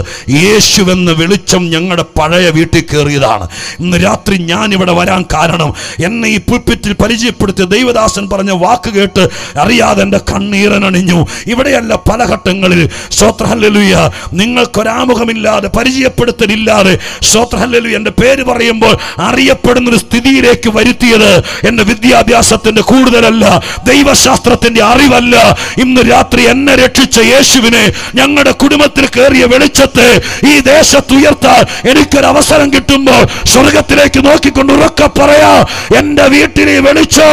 യേശുവെന്ന വെളിച്ചം ഞങ്ങളുടെ പഴയ വീട്ടിൽ കയറിയതാണ്. ഇന്ന് രാത്രി ഞാൻ ഇവിടെ വരാൻ കാരണം, എന്നെ ഈ പുൽപ്പിറ്റിൽ പരിചയപ്പെടുത്തിയ ദൈവദാസൻ പറഞ്ഞ വാക്ക് കേട്ട് അറിയാതെ എൻ്റെ കണ്ണീരനണിഞ്ഞു. ഇവിടെയല്ല, പല ഘട്ടങ്ങളിൽ സ്തോത്ര ഹല്ലേലൂയ നിങ്ങൾക്കൊരാമുഖമില്ലാതെ പരിചയപ്പെടുത്തലില്ലാതെ സ്തോത്ര ഹല്ലേലൂയ എൻ്റെ പേര് പറയുമ്പോൾ അറിയപ്പെടുന്നൊരു സ്ഥിതിയിലേക്ക് വരുത്തിയത് എൻ്റെ വിദ്യാഭ്യാസത്തിന്റെ കൂടുതലല്ല, ദൈവശാസ്ത്രത്തിന്റെ അറിവല്ല. ഇന്ന് രാത്രി എന്നെ രക്ഷിച്ച യേശുവിനെ, ഞങ്ങളുടെ കുടുംബത്തിൽ കയറിയ വെളിച്ചത്തെ ഈ ദേശത്ത് ഉയർത്താൻ എനിക്കൊരു അവസരം കിട്ടുമ്പോൾ സ്വർഗത്തിലേക്ക് നോക്കിക്കൊണ്ട് ഉറക്കെ പറയാ, എന്റെ വീട്ടിലെ വെളിച്ചോ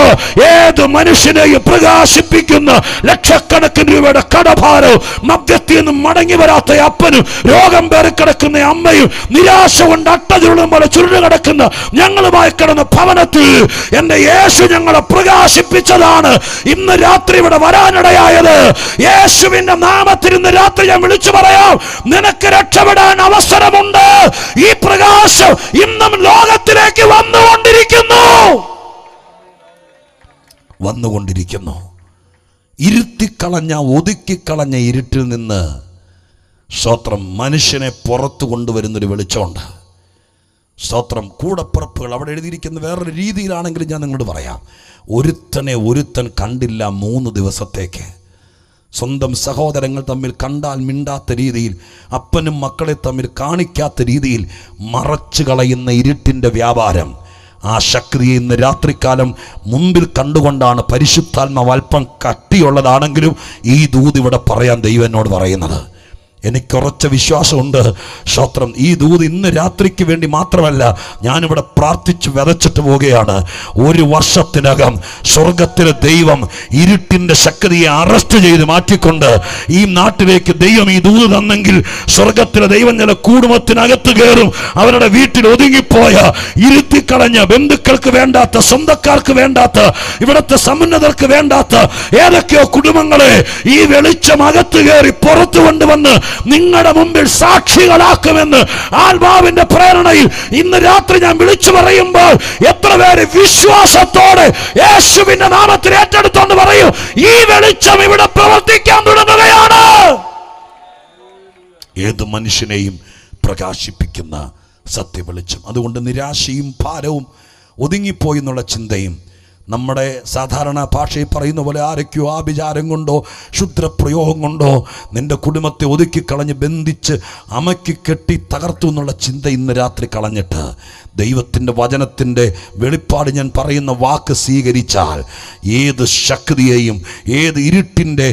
ഏത് മനുഷ്യനെയും പ്രകാശിപ്പിക്കുന്ന ലക്ഷക്കണക്കിന് രൂപയുടെ കടഭാരവും മദ്യത്തിൽ നിന്നും മടങ്ങി വരാത്ത അപ്പനും രോഗം പേറി കിടക്കുന്ന അമ്മയും നിരാശ കൊണ്ട് അട്ടചുരുളും പോലെ ചുരുളു കിടക്കുന്ന ഞങ്ങളുമായി കിടന്ന ഭവനത്തിൽ എന്റെ യേശു ഞങ്ങളെ പ്രകാശിപ്പിച്ചതാണ് ഇന്ന് രാത്രി ഇവിടെ വരാനിടയായത്. യേശുവിന്റെ നാമത്തിൽ ഇന്ന് രാത്രി ഞാൻ വിളിച്ചു പറയാം, നിനക്ക് രക്ഷപ്പെടാൻ അവസരമുണ്ട്. ഈ പ്രകാശം ഇന്നും ലോകത്തിലേക്ക് വന്നുകൊണ്ടിരിക്കുന്നു. ഇരുത്തിക്കളഞ്ഞ ഒതുക്കിക്കളഞ്ഞ ഇരുട്ടിൽ നിന്ന് സ്തോത്രം മനുഷ്യനെ പുറത്തു കൊണ്ടുവരുന്നൊരു വെളിച്ചമുണ്ട്. സ്തോത്രം. കൂടപ്പിറപ്പുകൾ അവിടെ എഴുതിയിരിക്കുന്ന വേറൊരു രീതിയിലാണെങ്കിലും ഞാൻ നിങ്ങളോട് പറയാം. ഒരുത്തൻ കണ്ടില്ല 3 ദിവസത്തേക്ക്. സ്വന്തം സഹോദരങ്ങൾ തമ്മിൽ കണ്ടാൽ മിണ്ടാത്ത രീതിയിൽ, അപ്പനും മക്കളെ തമ്മിൽ കാണിക്കാത്ത രീതിയിൽ മറച്ചു കളയുന്ന ഇരുട്ടിൻ്റെ വ്യാപാരം, ആ ശക്തിയെ ഇന്ന് രാത്രികാലം മുമ്പിൽ കണ്ടുകൊണ്ടാണ് പരിശുദ്ധാത്മാവ് അല്പം കട്ടിയുള്ളതാണെങ്കിലും ഈ ദൂത് ഇവിടെ പറയാൻ ദൈവം എന്നോട് പറയുന്നത്. എനിക്കുറച്ച വിശ്വാസമുണ്ട്. സ്തോത്രം. ഈ ദൂത് ഇന്ന് രാത്രിക്ക് വേണ്ടി മാത്രമല്ല, ഞാനിവിടെ പ്രാർത്ഥിച്ച് വിതച്ചിട്ട് പോവുകയാണ്. ഒരു വർഷത്തിനകം സ്വർഗത്തിലെ ദൈവം ഇരുട്ടിൻ്റെ ശക്തിയെ അറസ്റ്റ് ചെയ്ത് മാറ്റിക്കൊണ്ട് ഈ നാട്ടിലേക്ക് ദൈവം ഈ ദൂത് തന്നെങ്കിൽ സ്വർഗത്തിലെ ദൈവം ചില കുടുംബത്തിനകത്ത് കയറും. അവരുടെ വീട്ടിൽ ഒതുങ്ങിപ്പോയ, ഇരുത്തിക്കളഞ്ഞ, ബന്ധുക്കൾക്ക് വേണ്ടാത്ത, സ്വന്തക്കാർക്ക് വേണ്ടാത്ത, ഇവിടുത്തെ സമുന്നതർക്ക് വേണ്ടാത്ത ഏതൊക്കെയോ കുടുംബങ്ങളെ ഈ വെളിച്ചം അകത്ത് കയറി പുറത്തു കൊണ്ടുവന്ന് നിങ്ങളുടെ മുമ്പിൽ സാക്ഷികളാക്കുമെന്ന് ആത്മാവിന്റെ പ്രേരണയിൽ ഇന്ന് രാത്രി ഞാൻ വിളിച്ചു പറയുമ്പോൾ എത്ര പേര് വിശ്വാസത്തോടെ യേശുവിന്റെ നാമത്തിൽ ഏറ്റെടുത്തോണ്ട് പറയും, ഈ വെളിച്ചം ഇവിടെ പ്രവർത്തിക്കാൻ തുടങ്ങുകയാണ്. ഏത് മനുഷ്യനെയും പ്രകാശിപ്പിക്കുന്ന സത്യവെളിച്ചം. അതുകൊണ്ട് നിരാശയും ഭാരവും ഒതുങ്ങിപ്പോയി എന്നുള്ള ചിന്തയും, നമ്മുടെ സാധാരണ ഭാഷയിൽ പറയുന്ന പോലെ ആരൊക്കെയോ ആഭിചാരം കൊണ്ടോ ക്ഷുദ്രപ്രയോഗം കൊണ്ടോ നിന്റെ കുടുംബത്തെ ഒതുക്കിക്കളഞ്ഞ് ബന്ധിച്ച് അമക്കി കെട്ടി തകർത്തു എന്നുള്ള ചിന്ത ഇന്ന് രാത്രി കളഞ്ഞിട്ട് ദൈവത്തിൻ്റെ വചനത്തിൻ്റെ വെളിപ്പാട് ഞാൻ പറയുന്ന വാക്ക് സ്വീകരിച്ചാൽ ഏത് ശക്തിയെയും, ഏത് ഇരുട്ടിൻ്റെ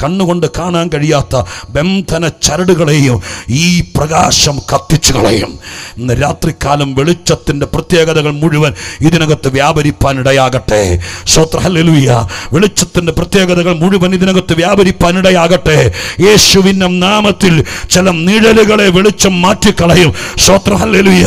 കണ്ണുകൊണ്ട് കാണാൻ കഴിയാത്ത ബന്ധന ചരടുകളെയും ഈ പ്രകാശം കത്തിച്ചു കളയും. ഇന്ന് രാത്രികാലം വെളിച്ചത്തിൻ്റെ പ്രത്യേകതകൾ മുഴുവൻ ഇതിനകത്ത് വ്യാപരിപ്പാനിടയാകട്ടെ. ഹല്ലേലൂയ. വെളിച്ചത്തിൻ്റെ പ്രത്യേകതകൾ മുഴുവൻ ഇതിനകത്ത് വ്യാപരിപ്പാനിടയാകട്ടെ. യേശുവിൻ്റെ നാമത്തിൽ ചില നിഴലുകളെ വെളിച്ചം മാറ്റിക്കളയും. ഹല്ലേലൂയ.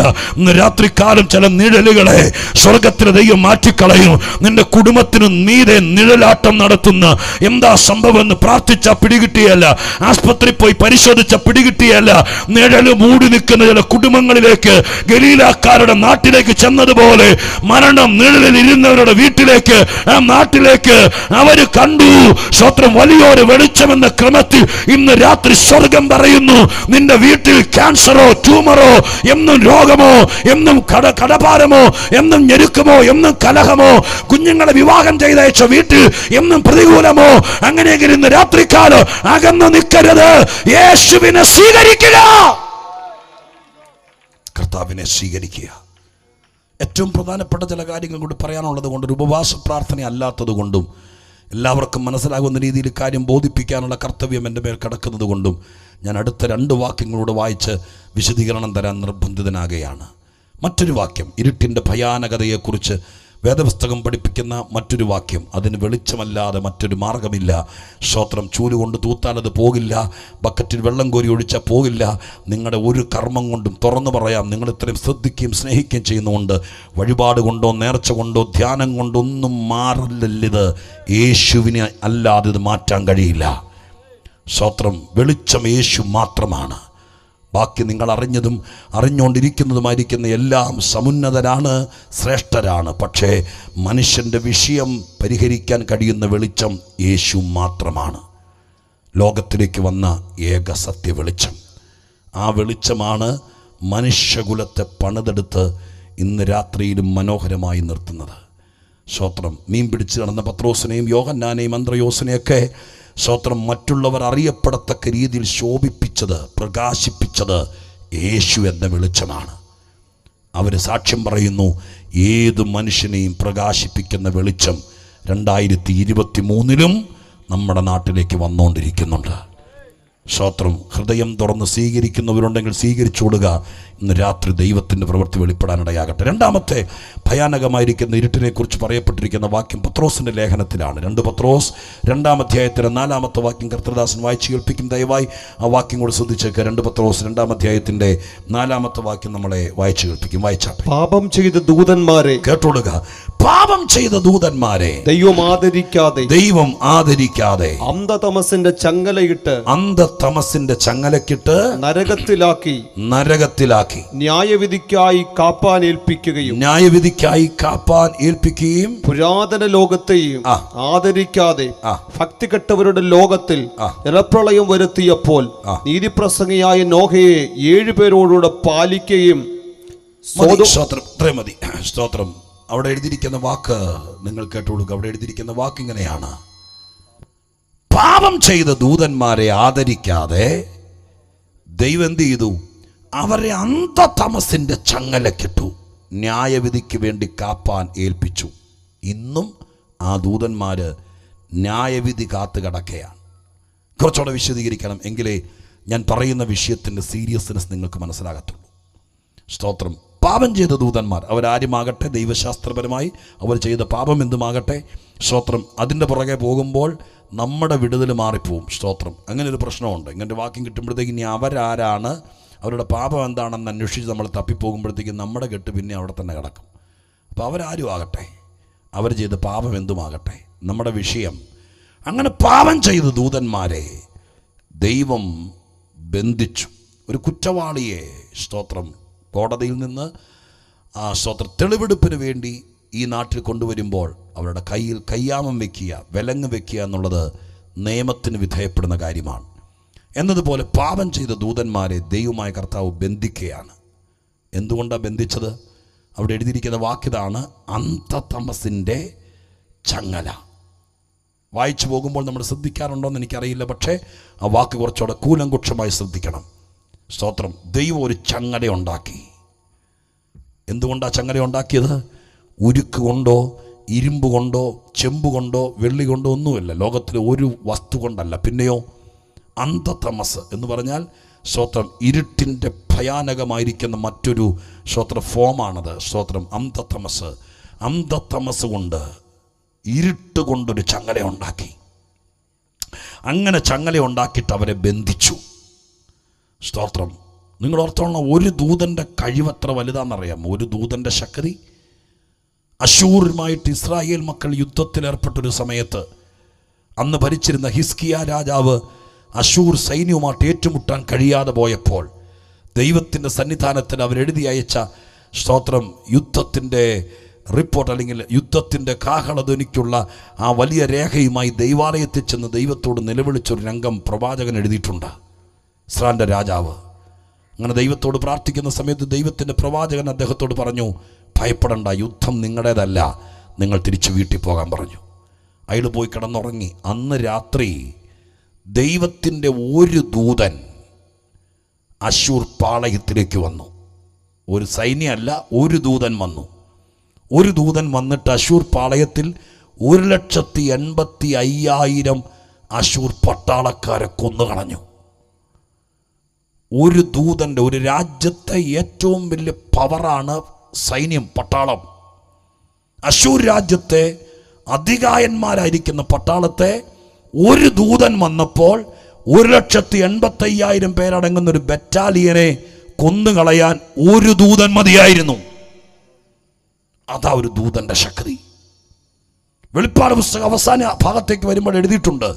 രാത്രികാലം ചില നിഴലുകളെ സ്വർഗത്തിലെ ദൈവം മാറ്റിക്കളയും. നിന്റെ കുടുംബത്തിന് നീതെ നിഴലാട്ടം നടത്തുന്ന എന്താ സംഭവം എന്ന് പ്രാർത്ഥിച്ച പിടികിട്ടിയല്ല, ആസ്പത്രി പോയി പരിശോധിച്ച പിടികിട്ടിയല്ല, നിഴല് മൂടി നിൽക്കുന്ന ചില കുടുംബങ്ങളിലേക്ക് ഗലീലാക്കാരുടെ നാട്ടിലേക്ക് ചെന്നതുപോലെ മരണം നിഴലിൽ ഇരുന്നവരുടെ വീട്ടിലേക്ക്, ആ നാട്ടിലേക്ക് അവര് കണ്ടു. സ്തോത്രം. വലിയൊരു വെളിച്ചമെന്ന ക്രമത്തിൽ ഇന്ന് രാത്രി സ്വർഗം പറയുന്നു, നിന്റെ വീട്ടിൽ ക്യാൻസറോ ട്യൂമറോ എന്നും രോഗമോ എന്നും കടഭാരമോ എന്നും ഞെരുക്കമോ എന്നും കലഹമോ, കുഞ്ഞുങ്ങളെ വിവാഹം ചെയ്തയച്ച വീട്ടിൽ എന്നും പ്രതികൂലമോ, അങ്ങനെയെങ്കിൽ ഇന്ന് രാത്രിക്കാലം അകന്നു നിൽക്കരുത്. യേശുവിനെ സ്വീകരിക്കുക, കർത്താവിനെ സ്വീകരിക്കുക. ഏറ്റവും പ്രധാനപ്പെട്ട ചില കാര്യങ്ങൾ കൂടി പറയാനുള്ളത് കൊണ്ട്, ഒരു ഉപവാസ പ്രാർത്ഥന അല്ലാത്തത് കൊണ്ടും എല്ലാവർക്കും മനസ്സിലാകുന്ന രീതിയിൽ കാര്യം ബോധിപ്പിക്കാനുള്ള കർത്തവ്യം എൻ്റെ മേൽ കിടക്കുന്നത് കൊണ്ടും ഞാൻ അടുത്ത 2 വാക്യങ്ങളൂടെ വായിച്ച് വിശദീകരണം തരാൻ നിർബന്ധിതനാകുകയാണ്. മറ്റൊരു വാക്യം, ഇരുട്ടിൻ്റെ ഭയാനകതയെക്കുറിച്ച് വേദപുസ്തകം പഠിപ്പിക്കുന്ന മറ്റൊരു വാക്യം, അതിന് വെളിച്ചമല്ലാതെ മറ്റൊരു മാർഗമില്ല. സ്തോത്രം. ചൂലുകൊണ്ട് തൂത്താൽ അത് പോകില്ല, ബക്കറ്റിൽ വെള്ളം കോരി ഒഴിച്ചാൽ പോകില്ല. നിങ്ങളുടെ ഒരു കർമ്മം കൊണ്ടും തുറന്നു പറയാം, നിങ്ങൾ ഇത്രയും ശ്രദ്ധിക്കുകയും സ്നേഹിക്കുകയും ചെയ്യുന്നതുകൊണ്ട് വഴിപാട് കൊണ്ടോ നേർച്ച കൊണ്ടോ ധ്യാനം കൊണ്ടോ ഒന്നും മാറില്ലിത്. യേശുവിനെ അല്ലാതെ ഇത് മാറ്റാൻ കഴിയില്ല. സ്തോത്രം. വെളിച്ചം യേശു മാത്രമാണ്. ബാക്കി നിങ്ങൾ അറിഞ്ഞതും അറിഞ്ഞുകൊണ്ടിരിക്കുന്നതുമായിരിക്കുന്ന എല്ലാം സമുന്നതരാണ്, ശ്രേഷ്ഠരാണ്. പക്ഷേ മനുഷ്യൻ്റെ വിഷയം പരിഹരിക്കാൻ കഴിയുന്ന വെളിച്ചം യേശു മാത്രമാണ്. ലോകത്തിലേക്ക് വന്ന ഏക സത്യ വെളിച്ചം. ആ വെളിച്ചമാണ് മനുഷ്യകുലത്തെ പണിതെടുത്ത് ഇന്ന് രാത്രിയിലും മനോഹരമായി നിർത്തുന്നത്. സ്തോത്രം. മീൻ പിടിച്ച് നടന്ന പത്രോസിനെയും യോഹന്നാനെയും അന്ത്രയോസിനെയൊക്കെ സ്തോത്രം മറ്റുള്ളവർ അറിയപ്പെടത്തക്ക രീതിയിൽ ശോഭിപ്പിച്ചത്, പ്രകാശിപ്പിച്ചത് യേശു എന്ന വെളിച്ചമാണ്. അവർ സാക്ഷ്യം പറയുന്നു, ഏത് മനുഷ്യനെയും പ്രകാശിപ്പിക്കുന്ന വെളിച്ചം 2023 നമ്മുടെ നാട്ടിലേക്ക് വന്നുകൊണ്ടിരിക്കുന്നുണ്ട്. സ്തോത്രം. ഹൃദയം തുറന്ന് സ്വീകരിക്കുന്നവരുണ്ടെങ്കിൽ സ്വീകരിച്ചുകൊടുക. ഇന്ന് രാത്രി ദൈവത്തിൻ്റെ പ്രവൃത്തി വെളിപ്പെടാനിടയാകട്ടെ. രണ്ടാമത്തെ ഭയാനകമായിരിക്കുന്ന ഇരുട്ടിനെ കുറിച്ച് പറയപ്പെട്ടിരിക്കുന്ന വാക്യം പത്രോസിൻ്റെ ലേഖനത്തിലാണ്. 2 പത്രോസ് 2-ാം അധ്യായത്തിലെ 4-ാമത്തെ വാക്യം കർത്തൃദാസൻ വായിച്ച് കേൾപ്പിക്കും. ദയവായി ആ വാക്യം കൂടെ ശ്രദ്ധിച്ചേക്ക്. 2 പത്രോസ് 2-ാം അധ്യായത്തിൻ്റെ 4-ാമത്തെ വാക്യം നമ്മളെ വായിച്ച് കേൾപ്പിക്കും. വായിച്ചാട്ടെ. പാപം ചെയ്ത ദൂതന്മാരെ കേട്ടോടുക. പാപം ചെയ്ത ദൂതന്മാരെ ദൈവം ആദരിക്കാതെ അന്ധതമസിന്റെ ചങ്ങലക്കിട്ട് നരകത്തിലാക്കി ന്യായവിധിക്കായി കാപ്പാൻ ഏൽപ്പിക്കുകയും പുരാതന ലോകത്തെയും ആദരിക്കാതെ ഭക്തികെട്ടവരുടെ ലോകത്തിൽ ജലപ്രളയം വരുത്തിയപ്പോൾ നീതിപ്രസംഗിയായ നോഹയെ 7 പേരോടുകൂടെ പാലിക്കുകയും. സ്തോത്രം. അവിടെ എഴുതിയിരിക്കുന്ന വാക്ക് നിങ്ങൾ കേട്ടോളുക. അവിടെ എഴുതിയിരിക്കുന്ന വാക്ക് ഇങ്ങനെയാണ്: പാപം ചെയ്ത ദൂതന്മാരെ ആദരിക്കാതെ ദൈവം എന്ത് ചെയ്തു? അവരെ അന്ധതമസിന്റെ ചങ്ങലക്കിട്ടു, ന്യായവിധിക്ക് വേണ്ടി കാപ്പാൻ ഏൽപ്പിച്ചു. ഇന്നും ആ ദൂതന്മാര് ന്യായവിധി കാത്തു കിടക്കുകയാണ്. കുറച്ചുകൂടെ വിശദീകരിക്കണം, എങ്കിലേ ഞാൻ പറയുന്ന വിഷയത്തിൻ്റെ സീരിയസ്നെസ് നിങ്ങൾക്ക് മനസ്സിലാകത്തുള്ളൂ. സ്തോത്രം. പാപം ചെയ്ത ദൂതന്മാർ അവരാരുമാകട്ടെ, ദൈവശാസ്ത്രപരമായി അവർ ചെയ്ത പാപം എന്തുമാകട്ടെ, സ്തോത്രം, അതിൻ്റെ പുറകെ പോകുമ്പോൾ നമ്മുടെ വിടുതൽ മാറിപ്പോവും. സ്തോത്രം. അങ്ങനെ ഒരു പ്രശ്നമുണ്ട്. ഇങ്ങനെ വാക്യം കിട്ടുമ്പോഴത്തേക്ക് ഇനി അവരാരാണ്, അവരുടെ പാപം എന്താണെന്ന് അന്വേഷിച്ച് നമ്മൾ തപ്പിപ്പോകുമ്പോഴത്തേക്കും നമ്മുടെ കെട്ട് പിന്നെ അവിടെ തന്നെ കിടക്കും. അപ്പോൾ അവരാരും ആകട്ടെ, അവർ ചെയ്ത പാപം എന്തുമാകട്ടെ, നമ്മുടെ വിഷയം. അങ്ങനെ പാപം ചെയ്ത ദൂതന്മാരെ ദൈവം ബന്ധിച്ചു. ഒരു കുറ്റവാളിയെ, സ്തോത്രം, കോടതിയിൽ നിന്ന് തെളിവെടുപ്പിന് വേണ്ടി ഈ നാട്ടിൽ കൊണ്ടുവരുമ്പോൾ അവരുടെ കയ്യിൽ കയ്യാമം വയ്ക്കുക, വിലങ്ങ് വയ്ക്കുക എന്നുള്ളത് നിയമത്തിന് വിധേയപ്പെടുന്ന കാര്യമാണ്. എന്നതുപോലെ പാപം ചെയ്ത ദൂതന്മാരെ ദൈവമായ കർത്താവ് ബന്ധിക്കുകയാണ്. എന്തുകൊണ്ടാണ് ബന്ധിച്ചത്? അവിടെ എഴുതിയിരിക്കുന്ന വാക്കിതാണ്, അന്തതമസിൻ്റെ ചങ്ങല. വായിച്ചു പോകുമ്പോൾ നമ്മൾ ശ്രദ്ധിക്കാറുണ്ടോയെന്ന് എനിക്കറിയില്ല, പക്ഷേ ആ വാക്ക് കുറച്ചുകൂടെ കൂലങ്കുക്ഷമായി ശ്രദ്ധിക്കണം. സ്തോത്രം. ദൈവം ഒരു ചങ്ങല ഉണ്ടാക്കി. എന്തുകൊണ്ടാണ് ചങ്ങല ഉണ്ടാക്കിയത്? ഉരുക്ക് കൊണ്ടോ ഇരുമ്പ് കൊണ്ടോ ചെമ്പ് കൊണ്ടോ വെള്ളി കൊണ്ടോ ഒന്നുമല്ല, ലോകത്തിലെ ഒരു വസ്തു കൊണ്ടല്ല. പിന്നെയോ അന്തതമസ് എന്ന് പറഞ്ഞാൽ സ്തോത്രം ഇരുട്ടിൻ്റെ ഭയാനകമായിരിക്കുന്ന മറ്റൊരു ഫോമാണത്. സ്തോത്രം. അന്തതമസ് കൊണ്ട്, ഇരുട്ട് കൊണ്ടൊരു ചങ്ങല ഉണ്ടാക്കി. അങ്ങനെ ചങ്ങല ഉണ്ടാക്കിയിട്ട് അവരെ ബന്ധിച്ചു. സ്തോത്രം. നിങ്ങൾ ഓർത്തോളണം, ഒരു ദൂതൻ്റെ കഴിവത്ര വലുതാണെന്നറിയാം. ഒരു ദൂതൻ്റെ ശക്തി. അശൂറുമായിട്ട് ഇസ്രായേൽ മക്കൾ യുദ്ധത്തിലേർപ്പെട്ടൊരു സമയത്ത് അന്ന് ഭരിച്ചിരുന്ന ഹിസ്കിയ രാജാവ് അശൂർ സൈന്യവുമായിട്ട് ഏറ്റുമുട്ടാൻ കഴിയാതെ പോയപ്പോൾ ദൈവത്തിൻ്റെ സന്നിധാനത്തിൽ അവരെഴുതി അയച്ച സ്തോത്രം യുദ്ധത്തിൻ്റെ റിപ്പോർട്ട്, അല്ലെങ്കിൽ യുദ്ധത്തിൻ്റെ കാഹളധ്വനിക്കുള്ള ആ വലിയ രേഖയുമായി ദൈവാലയത്തിൽ ചെന്ന് ദൈവത്തോട് നിലവിളിച്ചൊരു രംഗം പ്രവാചകൻ എഴുതിയിട്ടുണ്ട്. ഇസ്രായേലിൻ്റെ രാജാവ് അങ്ങനെ ദൈവത്തോട് പ്രാർത്ഥിക്കുന്ന സമയത്ത് ദൈവത്തിൻ്റെ പ്രവാചകൻ അദ്ദേഹത്തോട് പറഞ്ഞു, ഭയപ്പെടണ്ട, യുദ്ധം നിങ്ങളുടേതല്ല, നിങ്ങൾ തിരിച്ച് വീട്ടിൽ പോകാൻ പറഞ്ഞു. അയാൾ പോയി കിടന്നുറങ്ങി. അന്ന് രാത്രി ദൈവത്തിൻ്റെ ഒരു ദൂതൻ അശൂർ പാളയത്തിലേക്ക് വന്നു. ഒരു സൈന്യമല്ല, ഒരു ദൂതൻ വന്നു. ഒരു ദൂതൻ വന്നിട്ട് അശൂർ പാളയത്തിൽ 1,85,000 അശൂർ പട്ടാളക്കാരെ കൊന്നുകളഞ്ഞു. ഒരു ദൂതൻ്റെ, ഒരു രാജ്യത്തെ ഏറ്റവും വലിയ പവറാണ് സൈന്യം, പട്ടാളം. അശൂർ രാജ്യത്തെ അധികായന്മാരായിരിക്കുന്ന പട്ടാളത്തെ ഒരു ദൂതൻ വന്നപ്പോൾ 1,85,000 പേരടങ്ങുന്ന ഒരു ബറ്റാലിയനെ കൊന്നുകളയാൻ ഒരു ദൂതൻ മതിയായിരുന്നു. അതാ ഒരു ദൂതൻ്റെ ശക്തി. വെളിപ്പാട് പുസ്തകം അവസാന ഭാഗത്തേക്ക് വരുമ്പോൾ എഴുതിയിട്ടുണ്ട്,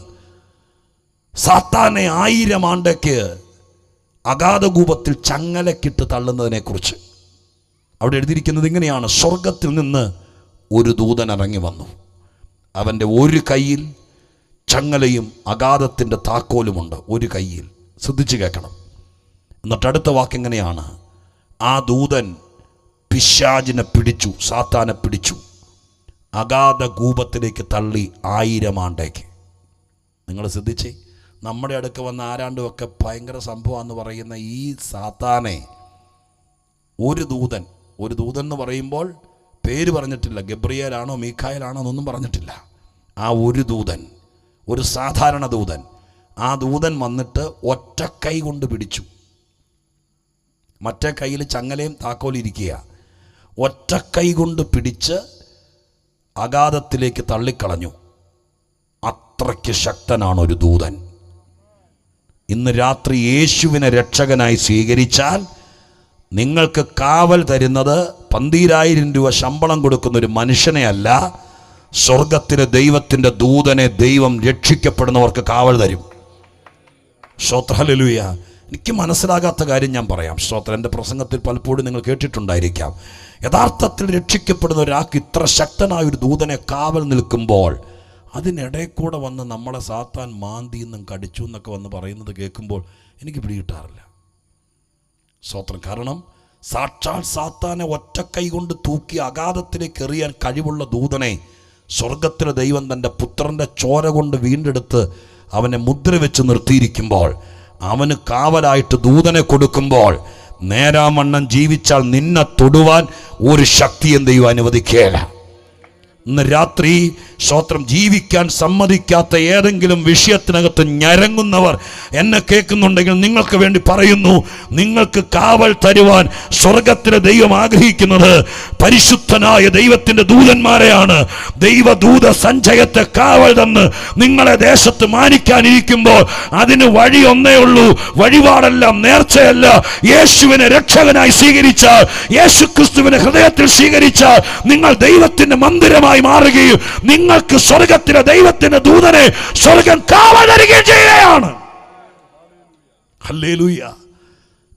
സാത്താനെ 1000 ആണ്ടേക്ക് അഗാധകൂപത്തിൽ ചങ്ങലക്കിട്ട് തള്ളുന്നതിനെക്കുറിച്ച്. അവിടെ എഴുതിയിരിക്കുന്നത് ഇങ്ങനെയാണ്, സ്വർഗത്തിൽ നിന്ന് ഒരു ദൂതൻ ഇറങ്ങി വന്നു. അവൻ്റെ ഒരു കയ്യിൽ ചങ്ങലയും അഗാധത്തിൻ്റെ താക്കോലുമുണ്ട്. ഒരു കയ്യിൽ. ശ്രദ്ധിച്ച് കേൾക്കണം. എന്നിട്ട് അടുത്ത വാക്കെങ്ങനെയാണ്, ആ ദൂതൻ പിശാചിനെ പിടിച്ചു, സാത്താനെ പിടിച്ചു, അഗാധ കൂപത്തിലേക്ക് തള്ളി 1000 ആണ്ടേക്ക്. നിങ്ങൾ ശ്രദ്ധിച്ചേ, നമ്മുടെ അടുക്ക വന്ന ആരാണ്ടുമൊക്കെ ഭയങ്കര സംഭവമാണെന്ന് പറയുന്ന ഈ സാത്താനെ ഒരു ദൂതൻ എന്ന് പറയുമ്പോൾ പേര് പറഞ്ഞിട്ടില്ല, ഗബ്രിയേലാണോ മീഖായേലാണോ എന്നൊന്നും പറഞ്ഞിട്ടില്ല. ആ ഒരു ദൂതൻ, ഒരു സാധാരണ ദൂതൻ, ആ ദൂതൻ വന്നിട്ട് ഒറ്റ കൈ കൊണ്ട് പിടിച്ചു. മറ്റേ കയ്യിൽ ചങ്ങലയും താക്കോലിരിക്കുക. ഒറ്റ കൈ കൊണ്ട് പിടിച്ച് അഗാധത്തിലേക്ക് തള്ളിക്കളഞ്ഞു. അത്രയ്ക്ക് ശക്തനാണ് ഒരു ദൂതൻ. ഇന്ന് രാത്രി യേശുവിനെ രക്ഷകനായി സ്വീകരിച്ചാൽ നിങ്ങൾക്ക് കാവൽ തരുന്നത് 12,000 രൂപ ശമ്പളം കൊടുക്കുന്ന ഒരു മനുഷ്യനെ അല്ല, സ്വർഗത്തിലെ ദൈവത്തിൻ്റെ ദൂതനെ ദൈവം രക്ഷിക്കപ്പെടുന്നവർക്ക് കാവൽ തരും. സ്തോത്രം. ഹല്ലേലൂയ. എനിക്ക് മനസ്സിലാകാത്ത കാര്യം ഞാൻ പറയാം. സ്തോത്രം. എൻ്റെ പ്രസംഗത്തിൽ പലപ്പോഴും നിങ്ങൾ കേട്ടിട്ടുണ്ടായിരിക്കാം. യഥാർത്ഥത്തിൽ രക്ഷിക്കപ്പെടുന്ന ഒരാൾക്ക് ഇത്ര ശക്തനായ ഒരു ദൂതനെ കാവൽ നിൽക്കുമ്പോൾ അതിനിടയിൽ കൂടെ വന്ന് നമ്മളെ സാത്താൻ മാന്തി എന്നും കടിച്ചു എന്നൊക്കെ വന്ന് പറയുന്നത് കേൾക്കുമ്പോൾ എനിക്ക് പിടികിട്ടാറില്ല. സ്തോത്രം. കാരണം സാക്ഷാൽ സാത്താനെ ഒറ്റക്കൈ കൊണ്ട് തൂക്കി അഗാധത്തിലേക്ക് എറിയാൻ കഴിവുള്ള ദൂതനെ സ്വർഗത്തിലെ ദൈവം തൻ്റെ പുത്രൻ്റെ ചോര കൊണ്ട് വീണ്ടെടുത്ത് അവനെ മുദ്ര വെച്ച് നിർത്തിയിരിക്കുമ്പോൾ, അവന് കാവലായിട്ട് ദൂതനെ കൊടുക്കുമ്പോൾ, നേരാമണ്ണം ജീവിച്ചാൽ നിന്നെ തൊടുവാൻ ഒരു ശക്തിയും ദൈവം അനുവദിക്കുകയില്ല. ഇന്ന് രാത്രി സ്തോത്രം ജീവിക്കാൻ സമ്മതിക്കാത്ത ഏതെങ്കിലും വിഷയത്തിനകത്ത് ഞരങ്ങുന്നവർ എന്നെ കേൾക്കുന്നുണ്ടെങ്കിൽ നിങ്ങൾക്ക് വേണ്ടി പറയുന്നു, നിങ്ങൾക്ക് കാവൽ തരുവാൻ സ്വർഗത്തിലെ ദൈവം ആഗ്രഹിക്കുന്നത് പരിശുദ്ധനായ ദൈവത്തിന്റെ ദൂതന്മാരെയാണ്. ദൈവദൂത സഞ്ചയത്തെ കാവൽ തന്ന് നിങ്ങളെ ദേശത്ത് മാനിക്കാനിരിക്കുമ്പോൾ അതിന് വഴി ഒന്നേ ഉള്ളൂ. വഴിപാടെല്ലാം നേർച്ചയല്ല. യേശുവിനെ രക്ഷകനായി സ്വീകരിച്ചാൽ, യേശു ക്രിസ്തുവിനെ ഹൃദയത്തിൽ സ്വീകരിച്ചാൽ നിങ്ങൾ ദൈവത്തിന്റെ മന്ദിരമായി മാറുകയും നിങ്ങൾക്ക് സ്വർഗത്തിലെ ദൈവത്തിന്റെ ദൂതനെ സ്വർഗം കാവൽ തരികയും ചെയ്യുകയാണ്. ഹല്ലേലൂയ.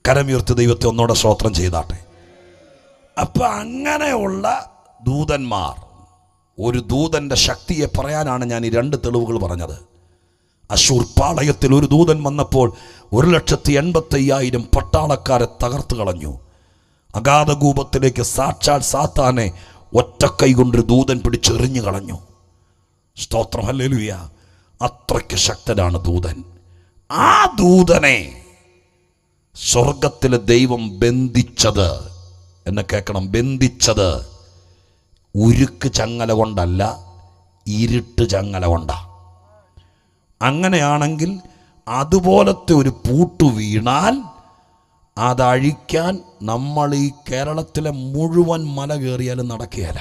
കരമുയർത്തി ദൈവത്തെ ഒന്നോടെ സ്തോത്രം ചെയ്താട്ടെ. അപ്പൊ അങ്ങനെയുള്ള ദൂതന്മാർ, ഒരു ദൂതന്റെ ശക്തിയെ പറയാനാണ് ഞാൻ ഈ 2 തെളിവുകൾ പറഞ്ഞത്. അശൂർ പാളയത്തിൽ ഒരു ദൂതൻ വന്നപ്പോൾ 1,85,000 പട്ടാളക്കാരെ തകർത്തു കളഞ്ഞു. അഗാധകൂപത്തിലേക്ക് സാക്ഷാൽ സാത്താനെ ഒറ്റക്കൈ കൊണ്ടൊരു ദൂതൻ പിടിച്ചെറിഞ്ഞു കളഞ്ഞു. സ്തോത്രം, ഹല്ലേലൂയ. അത്രയ്ക്ക് ശക്തനാണ് ദൂതൻ. ആ ദൂതനെ സ്വർഗത്തിലെ ദൈവം ബന്ധിച്ചത്, എന്നെ കേൾക്കണം, ബന്ധിച്ചത് ഉരുക്ക് ചങ്ങല കൊണ്ടല്ല, ഇരുട്ട് ചങ്ങല കൊണ്ടാ. അങ്ങനെയാണെങ്കിൽ അതുപോലത്തെ ഒരു പൂട്ട് വീണാൽ അതഴിക്കാൻ നമ്മൾ ഈ കേരളത്തിലെ മുഴുവൻ മല കയറിയാലും നടക്കുകയില്ല.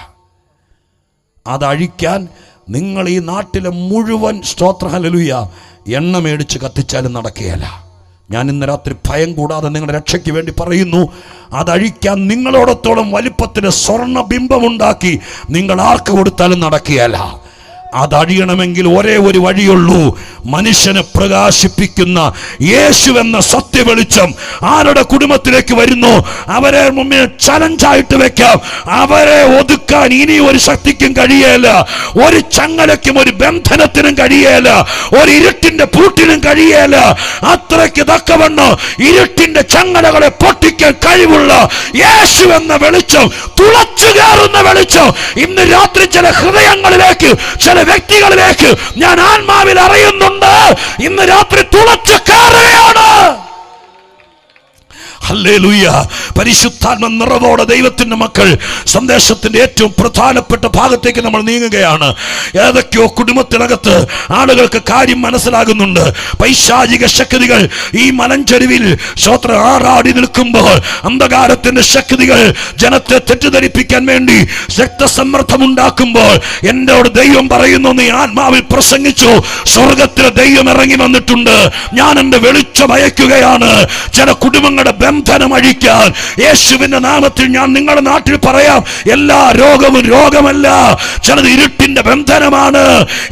അതഴിക്കാൻ നിങ്ങൾ ഈ നാട്ടിലെ മുഴുവൻ സ്തോത്ര ഹല്ലേലൂയ എണ്ണ മേടിച്ച് കത്തിച്ചാലും നടക്കുകയില്ല. ഞാൻ ഇന്ന് രാത്രി ഭയം കൂടാതെ നിങ്ങളുടെ രക്ഷയ്ക്ക് വേണ്ടി പറയുന്നു, അതഴിക്കാൻ നിങ്ങളോടത്തോളം വലിപ്പത്തിന് സ്വർണ്ണ ബിംബമുണ്ടാക്കി നിങ്ങൾ ആർക്ക് കൊടുത്താലും നടക്കുകയില്ല. അതഴിയണമെങ്കിൽ ഒരേ ഒരു വഴിയുള്ളൂ. മനുഷ്യനെ പ്രകാശിപ്പിക്കുന്ന യേശുവെന്ന സത്യവെളിച്ചം ആരുടെ കുടുംബത്തിലേക്ക് വരുന്നു അവരെ മുമ്പിൽ ചലഞ്ചായിട്ട് വെക്കാം. അവരെ ഒതുക്കാൻ ഇനി ഒരു ശക്തിക്കും കഴിയേല, ഒരു ചങ്ങലയ്ക്കും ഒരു ബന്ധനത്തിനും കഴിയേല, ഒരു ഇരുട്ടിന്റെ പൂട്ടിനും കഴിയേല. അത്രയ്ക്ക് തക്കവണ്ണം ഇരുട്ടിന്റെ ചങ്ങലകളെ പൊട്ടിക്കാൻ കഴിവുള്ള യേശുവെന്ന വെളിച്ചം, തുളച്ചു കയറുന്ന വെളിച്ചം ഇന്ന് രാത്രി ചില ഹൃദയങ്ങളിലേക്ക്, ചില വ്യക്തികളിലേക്ക് ഞാൻ ആത്മാവിൽ അറിയുന്നുണ്ട്. ഇന്ന് രാത്രി തുളച്ചു കയറുകയാണ്. ഹല്ലേലൂയ. പരിശുദ്ധാത്മ നിറവോടെ ദൈവത്തിന്റെ മക്കൾ സന്ദേശത്തിന്റെ ഏറ്റവും പ്രധാനപ്പെട്ട ഭാഗത്തേക്ക് നമ്മൾ നീങ്ങുകയാണ്. ഏതൊക്കെയോ കുടുംബത്തിനകത്ത് ആളുകൾക്ക് കാര്യം മനസ്സിലാകുന്നുണ്ട്. പൈശാചിക ശക്തികൾ ഈ മലഞ്ചെരുവിൽ ആറാടി നിൽക്കുമ്പോൾ, അന്ധകാരത്തിന്റെ ശക്തികൾ ജനത്തെ തെറ്റിദ്ധരിപ്പിക്കാൻ വേണ്ടി രക്തസമ്മർദ്ദമുണ്ടാക്കുമ്പോൾ എന്നോട് ദൈവം പറയുന്നു, നീ ആത്മാവിൽ പ്രസംഗിച്ചു, സ്വർഗത്തിലെ ദൈവം ഇറങ്ങി വന്നിട്ടുണ്ട്, ഞാൻ എന്റെ വെളിച്ചം അയക്കുകയാണ്. ചില കുടുംബങ്ങളുടെ ബന്ധനം അഴിക്കാൻ യേശുവിന്റെ നാമത്തിൽ ഞാൻ നിങ്ങളുടെ നാട്ടിൽ പറയാം, എല്ലാ രോഗവും രോഗമല്ല, ചിലത് ഇരുട്ടിന്റെ ബന്ധനമാണ്.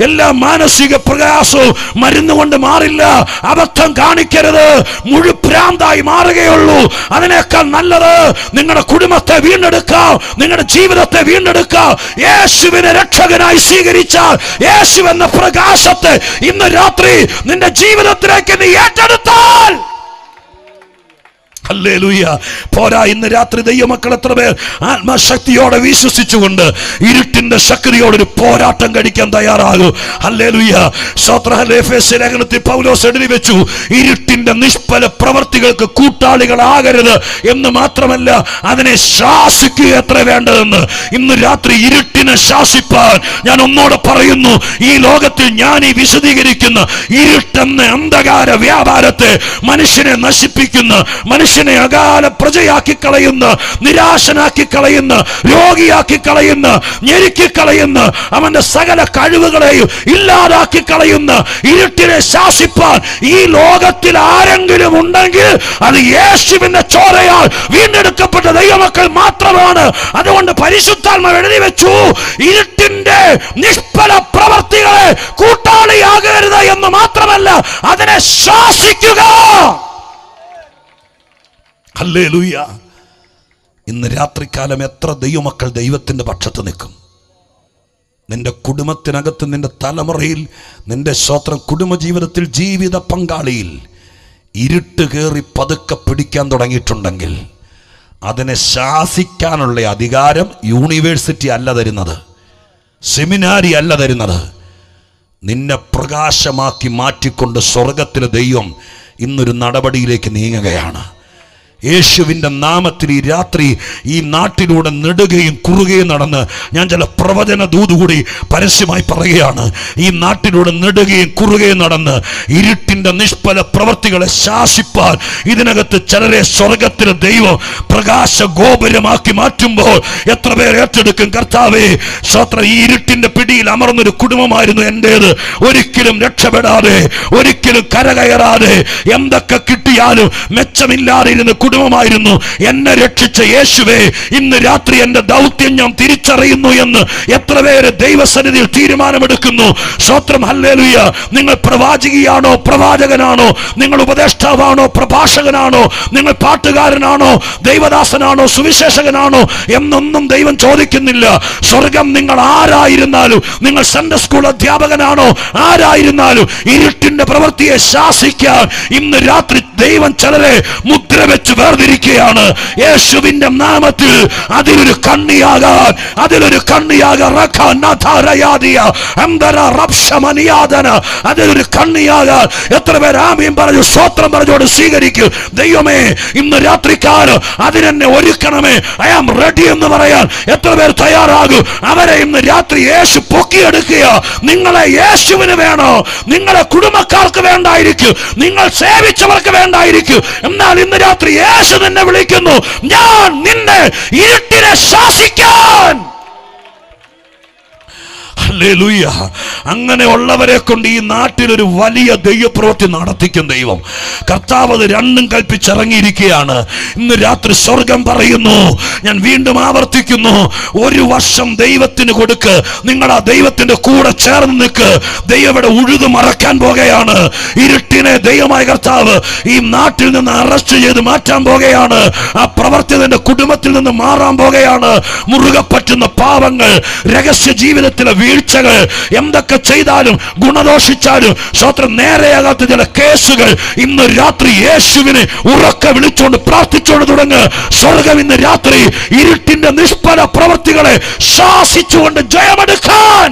എല്ലാ മാനസിക പ്രയാസവും മരുന്നുകൊണ്ട് മാറില്ല. അബദ്ധം കാണിക്കരുത്, മുഴുപ്രാന്തായി മാറുകയുള്ളൂ. അതിനേക്കാൾ നല്ലത് നിങ്ങളുടെ കുടുംബത്തെ വീണ്ടെടുക്കാം, നിങ്ങളുടെ ജീവിതത്തെ വീണ്ടെടുക്കാം. യേശുവിനെ രക്ഷകനായി സ്വീകരിച്ചാൽ, യേശുവെന്ന പ്രകാശത്തെ ഇന്ന് രാത്രി നിന്റെ ജീവിതത്തിലേക്ക് നീ ഏറ്റെടുത്താൽ, ഹല്ലേലൂയ. പോരാ, ഇന്ന് രാത്രി ദൈവമക്കൾ എത്ര പേർ ആത്മശക്തിയോടെ വിശ്വസിച്ചുകൊണ്ട് ഇരുട്ടിന്റെ ശക്തിയോടൊരു പോരാട്ടം കഴിക്കാൻ തയ്യാറാകും? ഹല്ലേലൂയ. എഫേസ്യ ലേഖനത്തിൽ പൗലോസ് എഴുതി വെച്ചു, ഇരുട്ടിന്റെ നിഷ്ഫല പ്രവർത്തികൾക്ക് കൂട്ടാളികളാകരുത് എന്ന് മാത്രമല്ല, അതിനെ ശാസിക്കുക എത്ര വേണ്ടതെന്ന്. ഇന്ന് രാത്രി ഇരുട്ടിനെ ശാസിപ്പാൻ ഞാൻ ഒന്നോടെ പറയുന്നു, ഈ ലോകത്തിൽ ഞാൻ ഈ വിശദീകരിക്കുന്ന ഇരുട്ടെന്ന അന്ധകാര വ്യാപാരത്തെ മനുഷ്യനെ നശിപ്പിക്കുന്ന, മനുഷ്യനെ അകാല പ്രജയാക്കി കളയുന്ന, നിരാശനാക്കി കളയുന്ന, രോഗിയാക്കി കളയുന്ന, ഞെരുക്കി കളയുന്ന, അവന്റെ സകല കഴിവുകളെയും ഇല്ലാതാക്കി കളയുന്ന ഇരുട്ടിനെ ശാസിപ്പാൻ ഈ ലോകത്തിൽ ആരെങ്കിലും ഉണ്ടെങ്കിൽ അത് യേശുവിന്റെ ചോരയാൽ വീണ്ടെടുക്കപ്പെട്ട ദൈവമക്കൾ മാത്രമാണ്. അതുകൊണ്ട് പരിശുദ്ധാത്മാവ് എഴുതി വെച്ചു, ഇരുട്ടിന്റെ നിഷ്ഫല പ്രവർത്തികളെ കൂട്ടാളിയാകരുത് എന്ന് മാത്രമല്ല, അതിനെ ശാസിക്കുക. ഹല്ലേലൂയ. ഇന്ന് രാത്രികാലം എത്ര ദൈവമക്കൾ ദൈവത്തിന്റെ പക്ഷത്ത് നിൽക്കും? നിന്റെ കുടുംബത്തിനകത്ത്, നിന്റെ തലമുറയിൽ, നിന്റെ സ്വന്തം കുടുംബജീവിതത്തിൽ, ജീവിത പങ്കാളിയിൽ ഇരുട്ട് കയറി പതുക്കെ പിടിക്കാൻ തുടങ്ങിയിട്ടുണ്ടെങ്കിൽ അതിനെ ശാസിക്കാനുള്ള അധികാരം യൂണിവേഴ്സിറ്റി അല്ല തരുന്നത്, സെമിനാരി അല്ല തരുന്നത്. നിന്നെ പ്രകാശമാക്കി മാറ്റിക്കൊണ്ട് സ്വർഗത്തിലെ ദൈവം ഇന്നൊരു നടപടിയിലേക്ക് നീങ്ങുകയാണ്. യേശുവിൻ്റെ നാമത്തിൽ ഈ രാത്രി ഈ നാട്ടിലൂടെ നെടുകയും കുറുകയും നടന്ന് ഞാൻ ചില പ്രവചന ദൂതുകൂടി പരസ്യമായി പറയുകയാണ്. ഈ നാട്ടിലൂടെ നെടുകയും കുറുകയും നടന്ന് ഇരുട്ടിൻ്റെ നിഷ്ഫല പ്രവൃത്തികളെ ശാസിപ്പാൻ ഇതിനകത്ത് ചിലരെ സ്വർഗത്തിലെ ദൈവം പ്രകാശ ഗോപുരമാക്കി മാറ്റുമ്പോൾ എത്ര പേർ ഏറ്റെടുക്കും? കർത്താവേ സ്തോത്രം. ഈ ഇരുട്ടിന്റെ പിടിയിൽ അമർന്നൊരു കുടുംബമായിരുന്നു എന്റേത്. ഒരിക്കലും രക്ഷപ്പെടാതെ, ഒരിക്കലും കരകയറാതെ, എന്തൊക്കെ കിട്ടിയാലും മെച്ചമില്ലാതെ ഇരുന്ന കുടുംബമായിരുന്നു. എന്നെ രക്ഷിച്ച യേശുവേ, ഇന്ന് രാത്രി എന്റെ ദൗത്യം ഞാൻ തിരിച്ചറിയുന്നു എന്ന് എത്ര പേര് ദൈവസന്നിധിയിൽ തീരുമാനമെടുക്കുന്നു? സ്തോത്രം. ഹല്ലേലൂയ. നിങ്ങൾ പ്രവാചകിയാണോ, പ്രവാചകനാണോ? നിങ്ങൾ ഉപദേഷ്ടാവാണോ, പ്രഭാഷകനാണോ? നിങ്ങൾ പാട്ടുകാരനാണോ, ദൈവദാസനാണോ, സുവിശേഷകനാണോ എന്നൊന്നും ദൈവം ചോദിക്കുന്നില്ല. സ്വർഗം നിങ്ങൾ ആരായിരുന്നാലും, നിങ്ങൾ സൺഡേ സ്കൂൾ അധ്യാപകനാണോ, ആരായിരുന്നാലും ഇരുട്ടിന്റെ പ്രവൃത്തിയെ ശാസിക്കാൻ ഇന്ന് രാത്രി ദൈവം ചിലരെ മുദ്ര വെച്ച് വേർതിരിക്കുകയാണ്. യേശുവിന്റെ നാമത്തിൽ അതിലൊരു കണ്ണിയാകാൻ, അതിലൊരു അതിലൊരു കണ്ണിയാകാൻ എത്ര പേർ ആമീൻ പറഞ്ഞു, സ്തോത്രം പറഞ്ഞോട് സ്വീകരിക്കും. ദൈവമേ, ഇന്ന് രാത്രിക്കാലം അതിനെന്നെ ഒരുക്കണമേ. ഐ ആം റെഡി എന്ന് പറയാൻ എത്ര പേർ തയ്യാറാകും? അവരെ ഇന്ന് രാത്രി യേശു പൊക്കിയെടുക്കുക. നിങ്ങളെ യേശുവിന് വേണോ? നിങ്ങളെ കുടുംബക്കാർക്ക് വേണ്ടായിരിക്കും, നിങ്ങൾ സേവിച്ചവർക്ക് വേണ്ടായിരിക്കും. എന്നാൽ ഇന്ന് രാത്രി യേശു നിന്നെ വിളിക്കുന്നു, ഞാൻ നിന്നെ ഇരുട്ടിനെ ശാസിക്കാൻ. ഹല്ലേലൂയ. അങ്ങനെയുള്ളവരെ കൊണ്ട് ഈ നാട്ടിൽ ഒരു വലിയ ദൈവപ്രവൃത്തി നടത്തിക്കും ദൈവം. കർത്താവ് അത് രണ്ടും കൽപ്പിച്ചിറങ്ങിയിരിക്കുകയാണ്. ഇന്ന് രാത്രി സ്വർഗം പറയുന്നു, ഞാൻ വീണ്ടും ആവർത്തിക്കുന്നു, 1 വർഷം ദൈവത്തിന് കൊടുക്ക്. നിങ്ങൾ ആ ദൈവത്തിന്റെ കൂടെ ചേർന്ന് നിൽക്ക്. ദൈവം ഇവിടെ ഉഴുതു മറക്കാൻ പോകുകയാണ്. ഇരുട്ടിനെ ദൈവമായ കർത്താവ് ഈ നാട്ടിൽ നിന്ന് അറസ്റ്റ് ചെയ്ത് മാറ്റാൻ പോകുകയാണ്. ആ പ്രവൃത്തി നിന്റെ കുടുംബത്തിൽ നിന്ന് മാറാൻ പോകുകയാണ്. മുറുകെ പറ്റുന്ന പാവങ്ങൾ, രഹസ്യ ജീവിതത്തിലെ വീഴ്ചകൾ, എന്തൊക്കെ ചെയ്താലും ഗുണദോഷിച്ചാലും സ്തോത്രം നേരെയാകാത്ത ചില കേസുകൾ ഇന്ന് രാത്രി യേശുവിനെ ഉറക്കെ വിളിച്ചുകൊണ്ട് പ്രാർത്ഥിച്ചുകൊണ്ട് തുടങ്ങ്. സ്വർഗം ഇന്ന് രാത്രി ഇരുട്ടിന്റെ നിഷ്ഫല പ്രവൃത്തികളെ ശാസിച്ചുകൊണ്ട് ജയമെടുക്കാൻ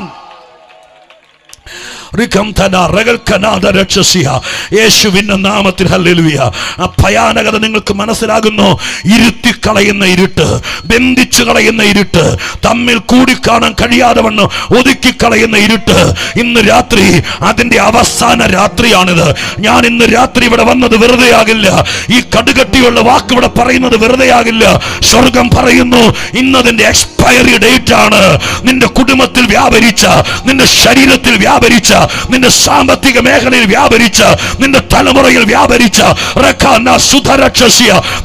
യേശുവിന്റെ നാമത്തിൽ. ഹല്ലേലൂയ. ആ ഭയാനകത നിങ്ങൾക്ക് മനസ്സിലാകുന്നു? ഇരുത്തിക്കളയുന്ന ഇരുട്ട്, ബന്ധിച്ചു കളയുന്ന ഇരുട്ട്, തമ്മിൽ കൂടിക്കാണാൻ കഴിയാതെ വണ്ണം ഒതുക്കിക്കളയുന്ന ഇരുട്ട്. ഇന്ന് രാത്രി അതിന്റെ അവസാന രാത്രിയാണിത്. ഞാൻ ഇന്ന് രാത്രി ഇവിടെ വന്നത് വെറുതെയാകില്ല. ഈ കടുകട്ടിയുള്ള വാക്ക് ഇവിടെ പറയുന്നത് വെറുതെയാകില്ല. സ്വർഗം പറയുന്നു, ഇന്നതിന്റെ എക്സ്പയറി ഡേറ്റ് ആണ്. നിന്റെ കുടുംബത്തിൽ വ്യാപരിച്ച, നിന്റെ ശരീരത്തിൽ വ്യാപരിച്ച, നിന്റെ സാമ്പത്തിക മേഖലയിൽ വ്യാപരിച്ച, നിന്റെ തലമുറയിൽ വ്യാപരിച്ച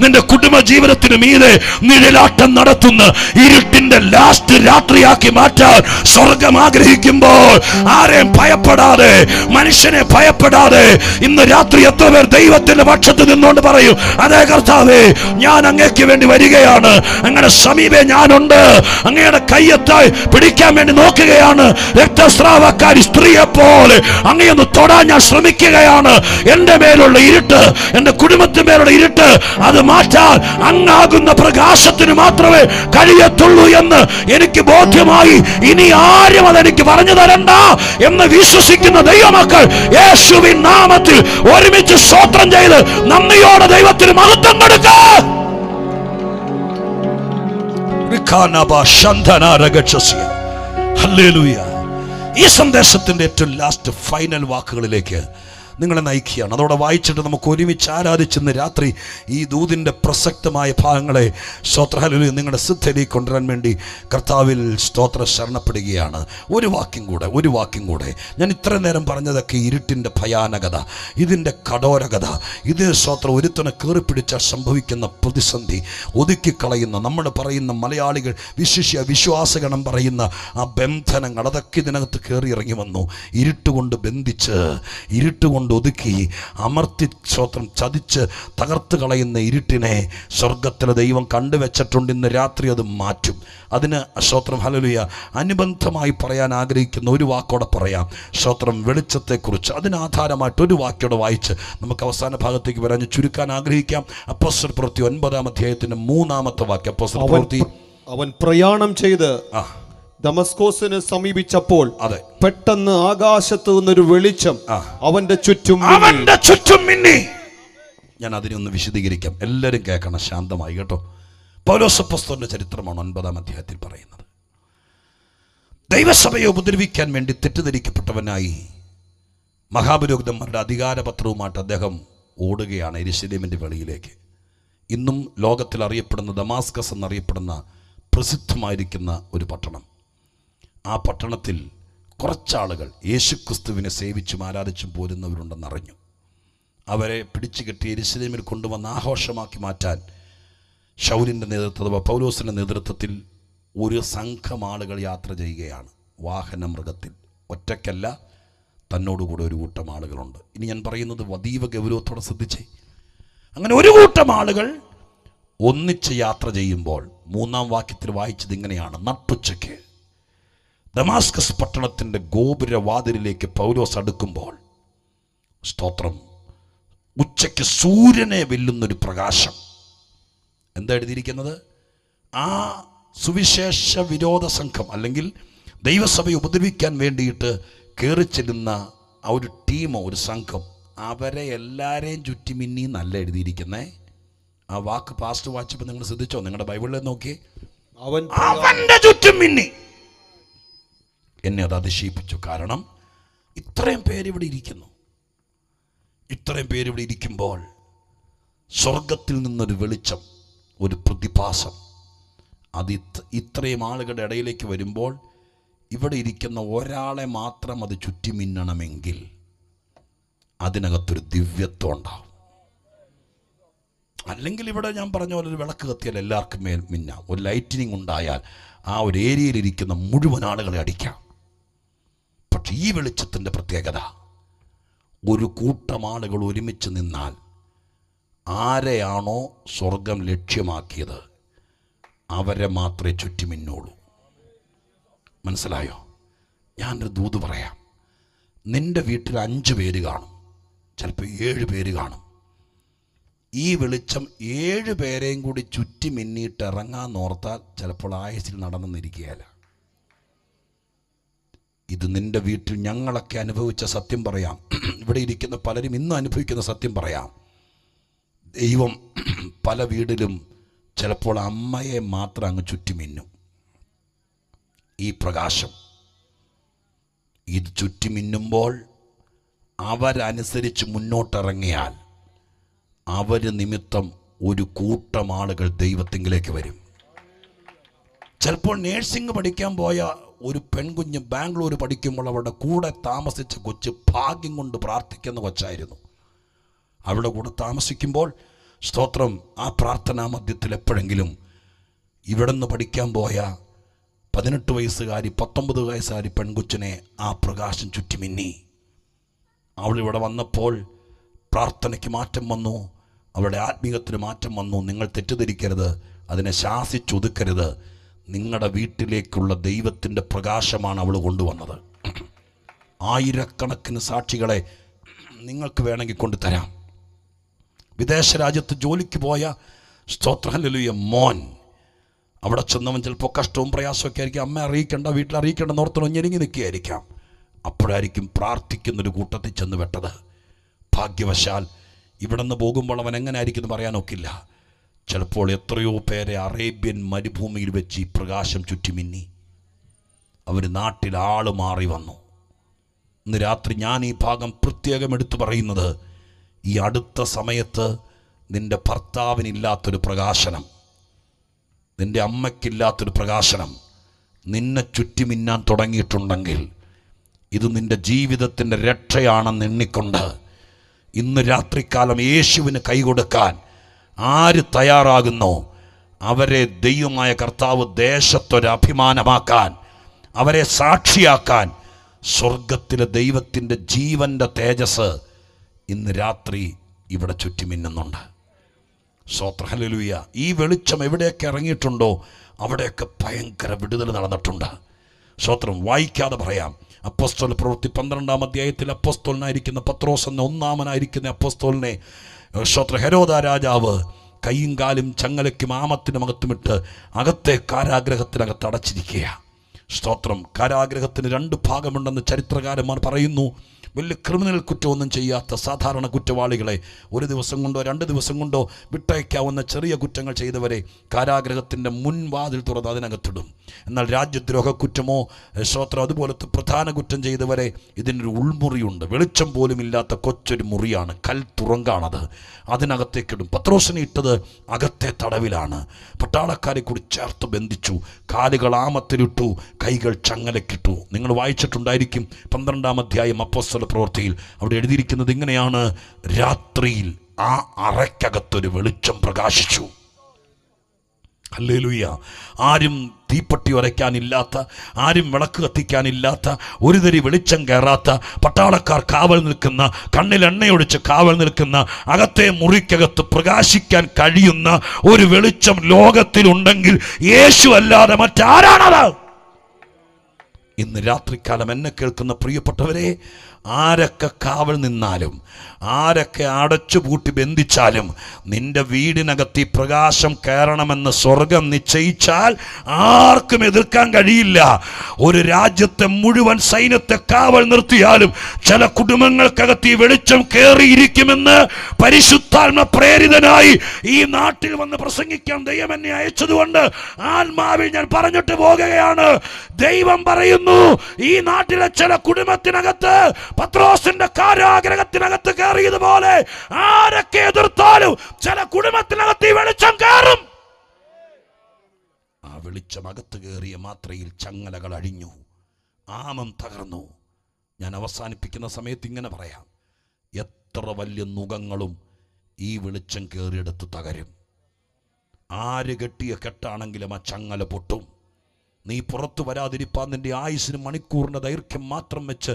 നിന്റെ കുടുംബ ജീവിതത്തിന് മീതെ നിഴലാട്ടം നടത്തുന്ന ഇരുട്ടിന്റെ ലാസ്റ്റ് രാത്രിയാക്കി മാറ്റാൻ സ്വർഗം ആഗ്രഹിക്കുമ്പോൾ ആരെയും ഭയപ്പെടാതെ, മനുഷ്യനെ ഭയപ്പെടാതെ ഇന്ന് രാത്രി എത്ര പേർ ദൈവത്തിന്റെ പക്ഷത്ത് നിന്നുകൊണ്ട് പറയും, അതേ കർത്താവേ, ഞാൻ അങ്ങേക്ക് വേണ്ടി വരികയാണ്, അങ്ങയുടെ സമീപേ ഞാനുണ്ട്, അങ്ങയുടെ കയ്യെത്തായി പിടിക്കാൻ വേണ്ടി നോക്കുകയാണ്. രക്തസ്രാവക്കാരി സ്ത്രീയെ പോലെ അങ്ങയൊന്ന് തൊടാൻ ഞാൻ ശ്രമിക്കുകയാണ്. എന്റെ മേലുള്ള ഇരുട്ട്, എന്റെ കുടുംബത്തിന് മേലുള്ള ഇരുട്ട്, അത് മാറ്റാൻ അങ്ങാകുന്ന പ്രകാശത്തിന് മാത്രമേ കഴിയത്തുള്ളൂ എന്ന് എനിക്ക് ബോധ്യമായി. ഇനി ആരും അതെനിക്ക് പറഞ്ഞു തരണ്ട എന്ന് വിശ്വസിക്കുന്ന ദൈവമക്കൾ യേശുവിൻ നാമത്തിൽ ഒരുമിച്ച് സ്തോത്രം ചെയ്ത് നന്ദിയോടെ ദൈവത്തിന് മഹത്വം കൊടുക്കുക. ഹല്ലേലൂയ. ഈ സന്ദേശത്തിന്റെ ഏറ്റവും ലാസ്റ്റ് ഫൈനൽ വാക്കുകളിലേക്ക് നിങ്ങളെ നയിക്കുകയാണ്. അതോടെ വായിച്ചിട്ട് നമുക്ക് ഒരുമിച്ച് ആരാധിച്ചെന്ന് രാത്രി ഈ ദൂതിൻ്റെ പ്രസക്തമായ ഭാഗങ്ങളെ സ്തോത്ര ഹല്ലേലൂയ നിങ്ങളുടെ ശ്രദ്ധയിലേക്ക് കൊണ്ടുവരാൻ വേണ്ടി കർത്താവിൽ സ്തോത്ര ശരണപ്പെടുകയാണ്. ഒരു വാക്യം കൂടെ ഞാൻ ഇത്ര നേരം പറഞ്ഞതൊക്കെ ഇരുട്ടിൻ്റെ ഭയാനകത, ഇതിൻ്റെ കഠോരകത, ഇത് സ്തോത്ര ഒരുത്തനെ കയറിപ്പിടിച്ചാൽ സംഭവിക്കുന്ന പ്രതിസന്ധി, ഒതുക്കിക്കളയുന്ന നമ്മൾ പറയുന്ന മലയാളികൾ വിശ്വാസഗണം പറയുന്ന ആ ബന്ധനങ്ങൾ, അതൊക്കെ ഇതിനകത്ത് കയറി ഇറങ്ങി വന്നു. ഇരുട്ടുകൊണ്ട് ബന്ധിച്ച്, ഇരുട്ടുകൊണ്ട് ഒതുക്കി, അമർത്തി സ്തോത്രം ചതിച്ച് തകർത്ത് കളയുന്ന ഇരുട്ടിനെ സ്വർഗത്തിലെ ദൈവം കണ്ടുവച്ചിട്ടുണ്ട്. ഇന്ന് രാത്രി അത് മാറ്റും. അതിന് സ്തോത്രം ഹല്ലേലൂയ അനുബന്ധമായി പറയാൻ ആഗ്രഹിക്കുന്ന ഒരു വാക്കോടെ പറയാം. സ്തോത്രം വെളിച്ചത്തെക്കുറിച്ച് അതിനാധാരമായിട്ട് ഒരു വാക്യോടെ വായിച്ച് നമുക്ക് അവസാന ഭാഗത്തേക്ക് വരാൻ ചുരുക്കാൻ ആഗ്രഹിക്കാം. അപ്പോസ്തല പ്രവൃത്തി 9-ാം അധ്യായത്തിന്റെ 3-ാമത്തെ വാക്യം. അപ്പോസ്തല പ്രവൃത്തി, അവൻ പ്രയാണം ചെയ്ത് ദമസ്കോസിന് സമീപിച്ചപ്പോൾ പെട്ടെന്ന് ആകാശത്ത് നിന്നൊരു വെളിച്ചം അവന്റെ ചുറ്റും മിന്നി. ഞാൻ അതിനൊന്ന് വിശദീകരിക്കാം. എല്ലാവരും കേൾക്കണം ശാന്തമായി കേട്ടോ. പൗലോസ് അപ്പോസ്തലന്റെ ചരിത്രമാണ് 9-ാം അധ്യായത്തിൽ പറയുന്നത്. ദൈവസഭയെ ഉപദ്രവിക്കാൻ വേണ്ടി തെറ്റിദ്ധരിക്കപ്പെട്ടവനായി മഹാപുരോഹിതന്മാരുടെ അധികാരപത്രവുമായിട്ട് അദ്ദേഹം ഓടുകയാണ് യെരൂശലേമിൻ്റെ വെളിയിലേക്ക്. ഇന്നും ലോകത്തിൽ അറിയപ്പെടുന്ന ദമാസ്കസ് എന്നറിയപ്പെടുന്ന പ്രസിദ്ധമായിരിക്കുന്ന ഒരു പട്ടണം. ആ പട്ടണത്തിൽ കുറച്ചാളുകൾ യേശുക്രിസ്തുവിനെ സേവിച്ചും ആരാധിച്ചും പോരുന്നവരുണ്ടെന്നറിഞ്ഞു. അവരെ പിടിച്ചു കെട്ടി യെരൂശലേമിൽ കൊണ്ടുവന്ന് ആഘോഷമാക്കി മാറ്റാൻ ശൗലിൻ്റെ നേതൃത്വത്തിൽ, പൗലോസിൻ്റെ നേതൃത്വത്തിൽ ഒരു സംഘം ആളുകൾ യാത്ര ചെയ്യുകയാണ്. വാഹനമൃഗത്തിൽ, ഒറ്റയ്ക്കല്ല, തന്നോടുകൂടെ ഒരു കൂട്ടം ആളുകളുണ്ട്. ഇനി ഞാൻ പറയുന്നത് അതീവ ഗൗരവത്തോടെ ശ്രദ്ധിച്ചേ. അങ്ങനെ ഒരു കൂട്ടം ആളുകൾ ഒന്നിച്ച് യാത്ര ചെയ്യുമ്പോൾ 3-ാം വാക്യത്തിൽ വായിച്ചത് ഇങ്ങനെയാണ്: നട്ടുച്ചയ്ക്ക് ദമാസ്കസ് പട്ടണത്തിൻ്റെ ഗോപുരവാതിലിലേക്ക് പൗലോസ് അടുക്കുമ്പോൾ, സ്തോത്രം, ഉച്ചയ്ക്ക് സൂര്യനെ വെല്ലുന്നൊരു പ്രകാശം. എന്താ എഴുതിയിരിക്കുന്നത്? ആ സുവിശേഷ വിരോധ സംഘം അല്ലെങ്കിൽ ദൈവസഭയെ ഉപദ്രവിക്കാൻ വേണ്ടിയിട്ട് കയറി ചെല്ലുന്ന ആ ഒരു ടീമോ ഒരു സംഘം, അവരെ എല്ലാവരെയും ചുറ്റിമിന്നി നല്ല എഴുതിയിരിക്കുന്നേ. ആ വാക്ക് പാസ്റ്റ് വായിച്ചപ്പോൾ നിങ്ങൾ ശ്രദ്ധിച്ചോ? നിങ്ങളുടെ ബൈബിളിൽ നോക്കി, അവന്റെ ചുറ്റും മിന്നി. എന്നെ അത് അതിശയിപ്പിച്ചു. കാരണം ഇത്രയും പേരിവിടെ ഇരിക്കുന്നു. ഇത്രയും പേരിവിടെ ഇരിക്കുമ്പോൾ സ്വർഗത്തിൽ നിന്നൊരു വെളിച്ചം, ഒരു പ്രതിഭാസം, അത് ഇത്രയും ആളുകളുടെ ഇടയിലേക്ക് വരുമ്പോൾ ഇവിടെ ഇരിക്കുന്ന ഒരാളെ മാത്രം അത് ചുറ്റി മിന്നണമെങ്കിൽ അതിനകത്തൊരു ദിവ്യത്വം ഉണ്ടാവും. അല്ലെങ്കിൽ ഇവിടെ ഞാൻ പറഞ്ഞ പോലെ ഒരു വിളക്ക് കത്തിയാൽ എല്ലാവർക്കും മേൽ മിന്നാം. ഒരു ലൈറ്റിനിങ് ഉണ്ടായാൽ ആ ഒരു ഏരിയയിലിരിക്കുന്ന മുഴുവൻ ആളുകളെ അടിക്കാം. പക്ഷെ ഈ വെളിച്ചത്തിൻ്റെ പ്രത്യേകത, ഒരു കൂട്ടം ആളുകൾ ഒരുമിച്ച് നിന്നാൽ ആരെയാണോ സ്വർഗം ലക്ഷ്യമാക്കിയത് അവരെ മാത്രമേ ചുറ്റിമിന്നുള്ളൂ. മനസ്സിലായോ? ഞാനൊരു ദൂത് പറയാം. നിൻ്റെ വീട്ടിൽ 5 പേര് കാണും, ചിലപ്പോൾ 7 പേര് കാണും. ഈ വെളിച്ചം 7 പേരെയും കൂടി ചുറ്റി മിന്നിയിട്ട് ഇറങ്ങാന്നോർത്താൽ ചിലപ്പോൾ ആയുസ്സിൽ നടന്നെന്നിരിക്കുകയല്ല. ഇത് നിൻ്റെ വീട്ടിൽ ഞങ്ങളൊക്കെ അനുഭവിച്ച സത്യം പറയാം. ഇവിടെ ഇരിക്കുന്ന പലരും ഇന്ന് അനുഭവിക്കുന്ന സത്യം പറയാം. ദൈവം പല വീടിലും ചിലപ്പോൾ അമ്മയെ മാത്രം അങ്ങ് ചുറ്റി മിന്നും. ഈ പ്രകാശം ഇത് ചുറ്റി മിന്നുമ്പോൾ അവരനുസരിച്ച് മുന്നോട്ടിറങ്ങിയാൽ അവർ നിമിത്തം ഒരു കൂട്ടം ആളുകൾ ദൈവത്തിങ്കിലേക്ക് വരും. ചിലപ്പോൾ നേഴ്സിംഗ് പഠിക്കാൻ പോയ ഒരു പെൺകുഞ്ഞ് ബാംഗ്ലൂർ പഠിക്കുമ്പോൾ അവരുടെ കൂടെ താമസിച്ച കൊച്ച് ഭാഗ്യം കൊണ്ട് പ്രാർത്ഥിക്കുന്ന കൊച്ചായിരുന്നു. അവരുടെ കൂടെ താമസിക്കുമ്പോൾ സ്തോത്രം, ആ പ്രാർത്ഥനാ മധ്യത്തിൽ എപ്പോഴെങ്കിലും ഇവിടെ നിന്ന് പഠിക്കാൻ പോയ 18 വയസ്സുകാരി 19 വയസ്സുകാരി പെൺകൊച്ചിനെ ആ പ്രകാശം ചുറ്റിമിന്നി. അവളിവിടെ വന്നപ്പോൾ പ്രാർത്ഥനയ്ക്ക് മാറ്റം വന്നു, അവളുടെ ആത്മീയത്തിന് മാറ്റം വന്നു. നിങ്ങൾ തെറ്റിദ്ധരിക്കരുത്, അതിനെ ശാസിച്ചൊതുക്കരുത്. നിങ്ങളുടെ വീട്ടിലേക്കുള്ള ദൈവത്തിൻ്റെ പ്രകാശമാണ് അവൾ കൊണ്ടുവന്നത്. ആയിരക്കണക്കിന് സാക്ഷികളെ നിങ്ങൾക്ക് വേണമെങ്കിൽ കൊണ്ടുതരാം. വിദേശ രാജ്യത്ത് ജോലിക്ക് പോയ സ്തോത്ര ഹല്ലേലൂയ മോൻ, അവിടെ ചെന്നവൻ ചിലപ്പോൾ കഷ്ടവും പ്രയാസമൊക്കെ ആയിരിക്കും. അമ്മ അറിയിക്കേണ്ട, വീട്ടിൽ അറിയിക്കേണ്ട നോർത്തണം ഞെരുങ്ങി നിൽക്കുകയായിരിക്കാം. അപ്പോഴായിരിക്കും പ്രാർത്ഥിക്കുന്നൊരു കൂട്ടത്തിൽ ചെന്ന് വെട്ടത്. ഭാഗ്യവശാൽ ഇവിടെ നിന്ന് പോകുമ്പോൾ അവൻ എങ്ങനെ ആയിരിക്കും എന്ന് പറയാനൊക്കില്ല. ചിലപ്പോൾ എത്രയോ പേരെ അറേബ്യൻ മരുഭൂമിയിൽ വെച്ച് ഈ പ്രകാശം ചുറ്റിമിന്നി. അവർ നാട്ടിൽ ആൾ മാറി വന്നു. ഇന്ന് രാത്രി ഞാൻ ഈ ഭാഗം പ്രത്യേകം എടുത്തു പറയുന്നത്, ഈ അടുത്ത സമയത്ത് നിൻ്റെ ഭർത്താവിനില്ലാത്തൊരു പ്രകാശനം, നിൻ്റെ അമ്മയ്ക്കില്ലാത്തൊരു പ്രകാശനം നിന്നെ ചുറ്റിമിന്നാൻ തുടങ്ങിയിട്ടുണ്ടെങ്കിൽ ഇത് നിൻ്റെ ജീവിതത്തിൻ്റെ രക്ഷയാണെന്ന് എണ്ണിക്കൊണ്ട് ഇന്ന് രാത്രികാലം യേശുവിന് കൈകൊടുക്കാൻ ആര് തയ്യാറാകുന്നോ അവരെ ദൈവമായ കർത്താവ് ദേശത്തൊരഭിമാനമാക്കാൻ, അവരെ സാക്ഷിയാക്കാൻ സ്വർഗത്തിലെ ദൈവത്തിൻ്റെ ജീവൻ്റെ തേജസ് ഇന്ന് രാത്രി ഇവിടെ ചുറ്റിമിന്നുന്നുണ്ട്. സ്തോത്രം ഹല്ലേലൂയ. ഈ വെളിച്ചം എവിടെയൊക്കെ ഇറങ്ങിയിട്ടുണ്ടോ അവിടെയൊക്കെ ഭയങ്കര വിടുതൽ നടന്നിട്ടുണ്ട്. സ്തോത്രം. വായിക്കാതെ പറയാം. അപ്പോസ്തല പ്രവൃത്തി 12-ാം അധ്യായത്തിൽ അപ്പോസ്തലനായിരിക്കുന്ന പത്രോസ് എന്ന 1-ാമനായിരിക്കുന്ന അപ്പോസ്തലനെ സ്തോത്ര ഹെരോദ രാജാവ് കൈയും കാലും ചങ്ങലയ്ക്കും ആമത്തിനുമകത്തുമിട്ട് അകത്തെ കാരാഗ്രഹത്തിനകത്ത് അടച്ചിരിക്കുക. സ്തോത്രം. കാരാഗ്രഹത്തിന് 2 ഭാഗമുണ്ടെന്ന് ചരിത്രകാരന്മാർ പറയുന്നു. വലിയ ക്രിമിനൽ കുറ്റമൊന്നും ചെയ്യാത്ത സാധാരണ കുറ്റവാളികളെ ഒരു ദിവസം കൊണ്ടോ 2 ദിവസം കൊണ്ടോ വിട്ടയക്കാവുന്ന ചെറിയ കുറ്റങ്ങൾ ചെയ്തവരെ കാരാഗ്രഹത്തിൻ്റെ മുൻവാതിൽ തുറന്ന് അതിനകത്തിടും. എന്നാൽ രാജ്യദ്രോഹ കുറ്റമോ ശ്രോത്രം അതുപോലത്തെ പ്രധാന കുറ്റം ചെയ്തവരെ ഇതിനൊരു ഉൾമുറിയുണ്ട്. വെളിച്ചം പോലും ഇല്ലാത്ത കൊച്ചൊരു മുറിയാണ്, കൽത്തുറങ്കാണത്. അതിനകത്തേക്കിടും. പത്രോസിനെ ഇട്ടത് അകത്തെ തടവിലാണ്. പട്ടാളക്കാരെ കൂടി ചേർത്ത് ബന്ധിച്ചു, കാലുകൾ ആമത്തിലിട്ടു, കൈകൾ ചങ്ങലക്കിട്ടു. നിങ്ങൾ വായിച്ചിട്ടുണ്ടായിരിക്കും 12-ാം അധ്യായം അപ്പോസ്തല പ്രവൃത്തിയിൽ. അവിടെ എഴുതിയിരിക്കുന്നത് ഇങ്ങനെയാണ്: രാത്രിയിൽ ആ അറയ്ക്കകത്തൊരു വെളിച്ചം പ്രകാശിച്ചു. ഹല്ലേലൂയ. ആരും തീപ്പെട്ടി ഉരയ്ക്കാനില്ലാത്ത, ആരും വിളക്ക് കത്തിക്കാനില്ലാത്ത, ഒരു തരി വെളിച്ചം കയറാത്ത, പട്ടാളക്കാർ കാവൽ നിൽക്കുന്ന, കണ്ണിൽ എണ്ണയൊഴിച്ച് കാവൽ നിൽക്കുന്ന, അകത്തെ മുറിക്കകത്ത് പ്രകാശിക്കാൻ കഴിയുന്ന ഒരു വെളിച്ചം ലോകത്തിലുണ്ടെങ്കിൽ യേശു അല്ലാതെ മറ്റാരാണത്? ഇന്ന് രാത്രികാലം എന്നെ കേൾക്കുന്ന പ്രിയപ്പെട്ടവരെ, ആരൊക്കെ കാവൽ നിന്നാലും, ആരൊക്കെ അടച്ചുപൂട്ടി ബന്ധിച്ചാലും, നിന്റെ വീടിനകത്ത് ഈ പ്രകാശം കയറണമെന്ന് സ്വർഗം നിശ്ചയിച്ചാൽ ആർക്കും എതിർക്കാൻ കഴിയില്ല. ഒരു രാജ്യത്തെ മുഴുവൻ സൈന്യത്തെ കാവൽ നിർത്തിയാലും ചില കുടുംബങ്ങൾക്കകത്ത് ഈ വെളിച്ചം കയറിയിരിക്കുമെന്ന് പരിശുദ്ധാത്മ പ്രേരിതനായി ഈ നാട്ടിൽ വന്ന് പ്രസംഗിക്കാൻ ദൈവം എന്നെ അയച്ചതുകൊണ്ട് ആത്മാവിൽ ഞാൻ പറഞ്ഞിട്ട് പോകുകയാണ്. ദൈവം പറയുന്നു, ഈ നാട്ടിലെ ചില കുടുംബത്തിനകത്ത് പത്രോസിന്റെ കാരാഗ്രഹത്തിനകത്ത് കയറിയതുപോലെ ആരൊക്കെ എതിർത്താലും ചില കുടുംബത്തിനകത്ത് ഈ വെളിച്ചം കയറും. ആ വെളിച്ചം അകത്ത് കയറിയ മാത്രയിൽ ചങ്ങലകൾ അഴിഞ്ഞു, ആമം തകർന്നു. ഞാൻ അവസാനിപ്പിക്കുന്ന സമയത്ത് ഇങ്ങനെ പറയാം: എത്ര വലിയ നുകങ്ങളും ഈ വെളിച്ചം കയറിയെടുത്ത് തകരും. ആര് കെട്ടിയ കെട്ടാണെങ്കിലും ആ ചങ്ങല പൊട്ടും. നീ പുറത്തു വരാതിരിപ്പാൻ നിൻ്റെ ആയുസ്സിന് മണിക്കൂറിൻ്റെ ദൈർഘ്യം മാത്രം വെച്ച്,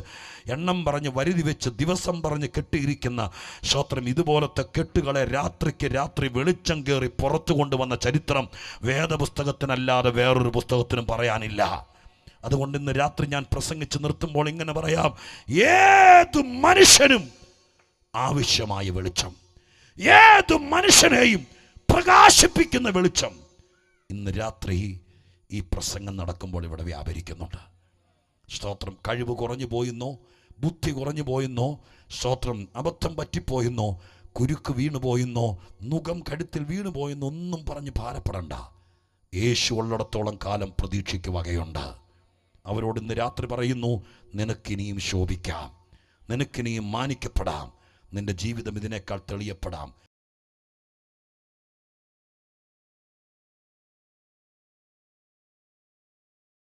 എണ്ണം പറഞ്ഞ് വരുതി വെച്ച്, ദിവസം പറഞ്ഞ് കെട്ടിയിരിക്കുന്ന ശ്രോത്രം ഇതുപോലത്തെ കെട്ടുകളെ രാത്രിക്ക് രാത്രി വെളിച്ചം കയറി പുറത്തു കൊണ്ടുവന്ന ചരിത്രം വേദപുസ്തകത്തിനല്ലാതെ വേറൊരു പുസ്തകത്തിനും പറയാനില്ല. അതുകൊണ്ട് ഇന്ന് രാത്രി ഞാൻ പ്രസംഗിച്ച് നിർത്തുമ്പോൾ ഇങ്ങനെ പറയാം: ഏതു മനുഷ്യനും ആവശ്യമായ വെളിച്ചം, ഏതു മനുഷ്യനെയും പ്രകാശിപ്പിക്കുന്ന വെളിച്ചം ഇന്ന് രാത്രി ഈ പ്രസംഗം നടക്കുമ്പോൾ ഇവിടെ വ്യാപരിക്കുന്നുണ്ട്. സ്തോത്രം. കഴിവ് കുറഞ്ഞു പോയെന്നോ, ബുദ്ധി കുറഞ്ഞു പോയെന്നോ, സ്തോത്രം അബദ്ധം പറ്റിപ്പോയെന്നോ, കുരുക്ക് വീണു പോയെന്നോ, നുകം കഴുത്തിൽ വീണു പോയെന്നോ ഒന്നും പറഞ്ഞ് ഭാരപ്പെടണ്ട. യേശു ഉള്ളിടത്തോളം കാലം പ്രതീക്ഷയ്ക്ക് വകയുണ്ട്. അവരോട് ഇന്ന് രാത്രി പറയുന്നു: നിനക്കിനിയും ശോഭിക്കാം, നിനക്കിനിയും മാനിക്കപ്പെടാം, നിന്റെ ജീവിതം ഇതിനേക്കാൾ തെളിയപ്പെടാം.